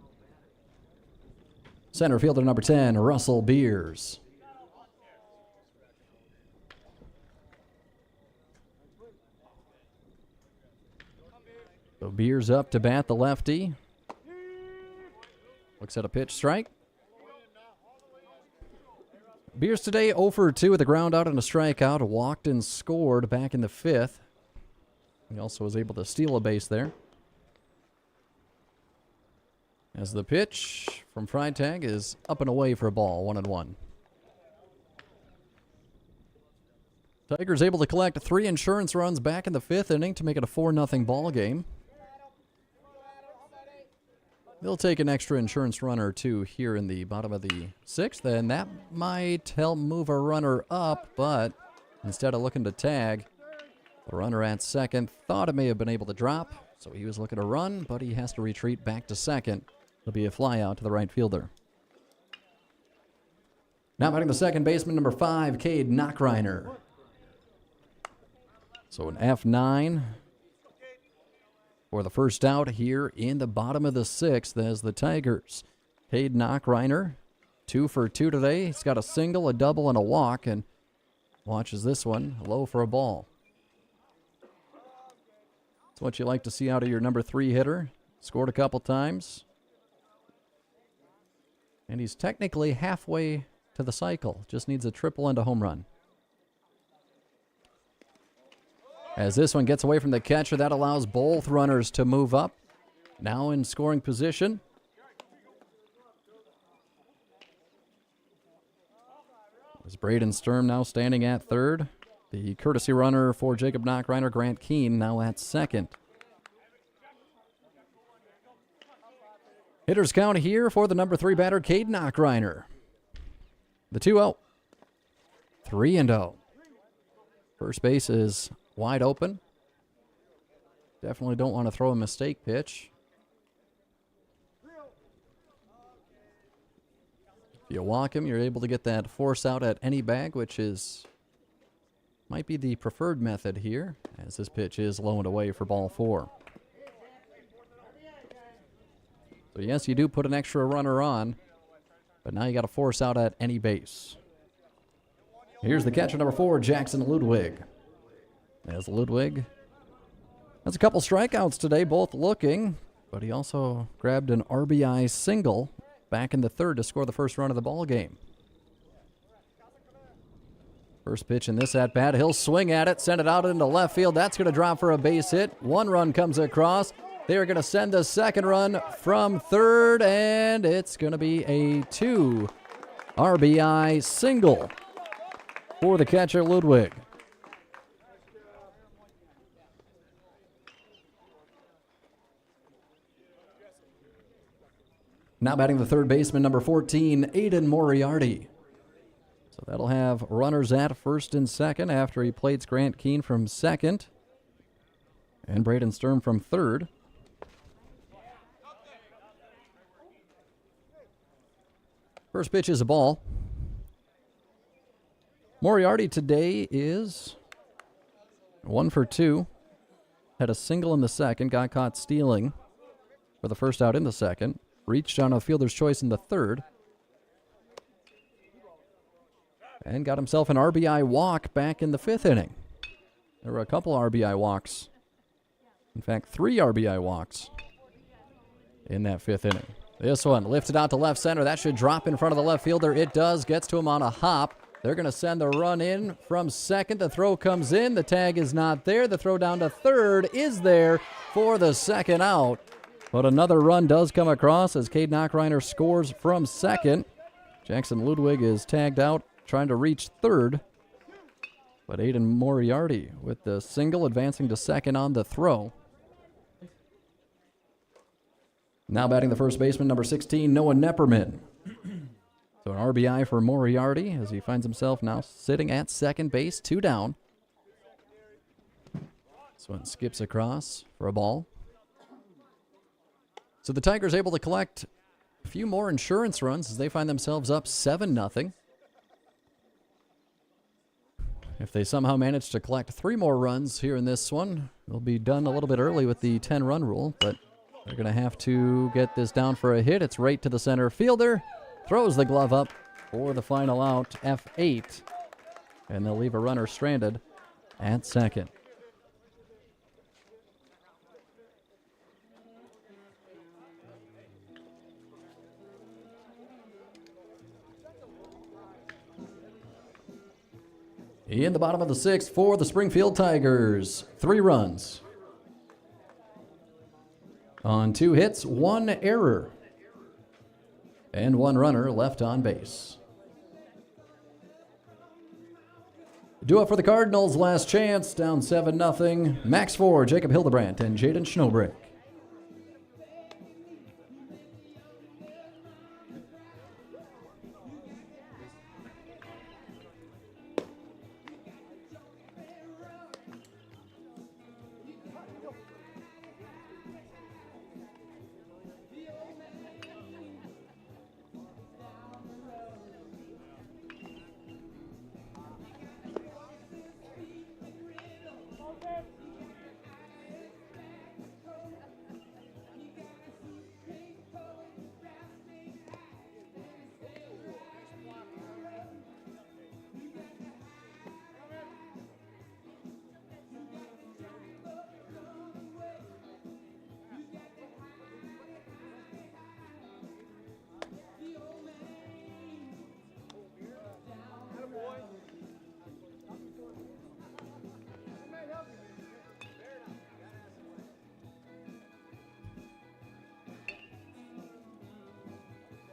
Center fielder number 10, Russell Beers. So Beers up to bat the lefty. Looks at a pitch strike. Beers today 0 for 2 with a ground out and a strikeout. Walked and scored back in the 5th. He also was able to steal a base there. As the pitch from Freitag is up and away for a ball, 1-1. Tigers able to collect 3 insurance runs back in the 5th inning to make it a 4-0 ball game. They'll take an extra insurance run or 2 here in the bottom of the 6th, and that might help move a runner up, but instead of looking to tag, the runner at second thought it may have been able to drop, so he was looking to run, but he has to retreat back to second. It'll be a fly out to the right fielder. Now batting the second baseman, number 5, Cade Knockreiner. So an F9 for the first out here in the bottom of the 6th as the Tigers. Cade Knockreiner, 2 for 2 today. He's got a single, a double, and a walk, and watches this one low for a ball. That's what you like to see out of your number 3 hitter. Scored a couple times. And he's technically halfway to the cycle. Just needs a triple and a home run. As this one gets away from the catcher, that allows both runners to move up. Now in scoring position. There's Braden Sturm now standing at third. The courtesy runner for Jacob Knockreiner, Grant Keene, now at second. Hitters count here for the number 3 batter, Cade Knockreiner. The 2-0. 3-0. First base is wide open. Definitely don't want to throw a mistake pitch. If you walk him, you're able to get that force out at any bag, which might be the preferred method here, as this pitch is low and away for ball 4. So yes, you do put an extra runner on, but now you got to force out at any base. Here's the catcher, number 4, Jackson Ludwig. As Ludwig has a couple strikeouts today, both looking, but he also grabbed an RBI single back in the 3rd to score the first run of the ball game. First pitch in this at-bat, he'll swing at it, send it out into left field. That's going to drop for a base hit. 1 run comes across. They are going to send the second run from 3rd, and it's going to be a 2 RBI single for the catcher, Ludwig. Now batting the third baseman, number 14, Aiden Moriarty. So that'll have runners at first and second after he plates Grant Keene from second and Braden Sturm from third. First pitch is a ball. Moriarty today is 1 for 2. Had a single in the second, got caught stealing for the first out in the second. Reached on a fielder's choice in the 3rd. And got himself an RBI walk back in the 5th inning. There were a couple RBI walks. In fact, 3 RBI walks in that 5th inning. This one lifted out to left center. That should drop in front of the left fielder. It does. Gets to him on a hop. They're going to send the run in from second. The throw comes in. The tag is not there. The throw down to 3rd is there for the second out. But another run does come across as Cade Knockreiner scores from second. Jackson Ludwig is tagged out, trying to reach 3rd. But Aiden Moriarty with the single advancing to second on the throw. Now batting the first baseman, number 16, Noah Nepperman. So an RBI for Moriarty as he finds himself now sitting at second base, 2 down. This one skips across for a ball. So the Tigers able to collect a few more insurance runs as they find themselves up 7-0. If they somehow manage to collect 3 more runs here in this one, they'll be done a little bit early with the 10-run rule, but they're going to have to get this down for a hit. It's right to the center fielder. Throws the glove up for the final out, F8. And they'll leave a runner stranded at second. In the bottom of the 6th for the Springfield Tigers, 3 runs. On 2 hits, 1 error. and 1 runner left on base. Do it for the Cardinals. Last chance. Down 7-0. Max 4, Jacob Hildebrandt and Jaden Schnobrick.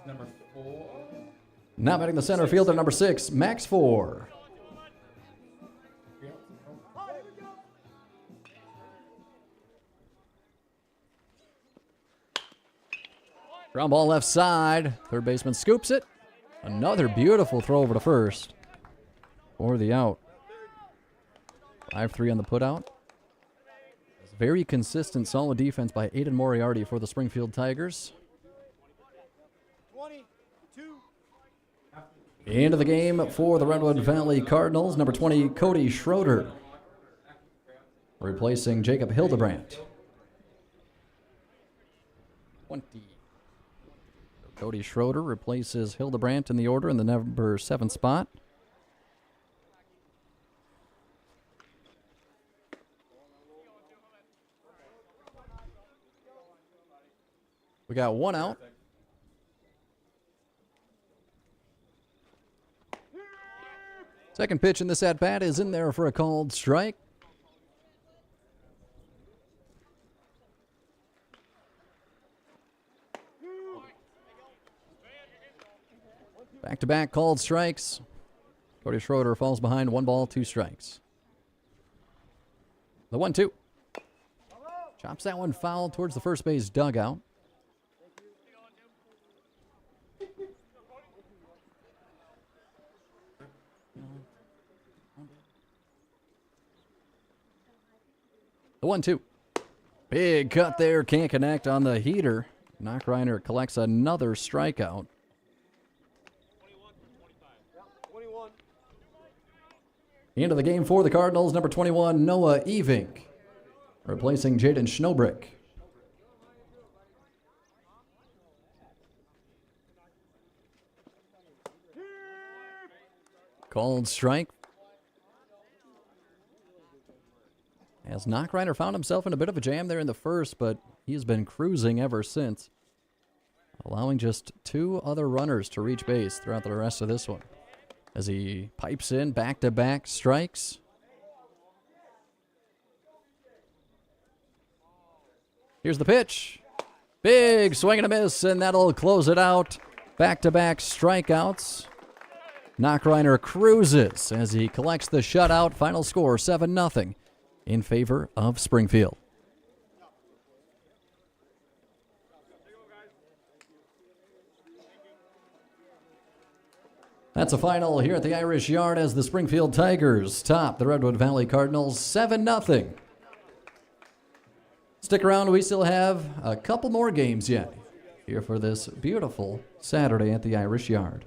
Number 4. Now batting the center fielder, number 6, Max 4. Ground ball left side. Third baseman scoops it. Another beautiful throw over to first for the out. 5-3 on the putout. Very consistent, solid defense by Aiden Moriarty for the Springfield Tigers. Into the game for the Redwood Valley Cardinals, number 20, Cody Schroeder, replacing Jacob Hildebrandt. 20. Cody Schroeder replaces Hildebrandt in the order in the number 7 spot. We got 1 out. Second pitch in this at-bat is in there for a called strike. Back-to-back called strikes. Cody Schroeder falls behind, 1 ball, 2 strikes. The 1-2. Chops that one foul towards the first base dugout. The 1-2. Big cut there, can't connect on the heater. Knockreiner collects another strikeout. Into the game for the Cardinals, number 21, Noah Evink, replacing Jaden Schnobrick. Called strike. As Knockreiner found himself in a bit of a jam there in the first, but he has been cruising ever since, allowing just 2 other runners to reach base throughout the rest of this one. As he pipes in back-to-back strikes. Here's the pitch. Big swing and a miss, and that'll close it out. Back-to-back strikeouts. Knockreiner cruises as he collects the shutout. Final score 7-0 in favor of Springfield. That's a final here at the Irish Yard as the Springfield Tigers top the Redwood Valley Cardinals 7-0. Stick around, we still have a couple more games yet here for this beautiful Saturday at the Irish Yard.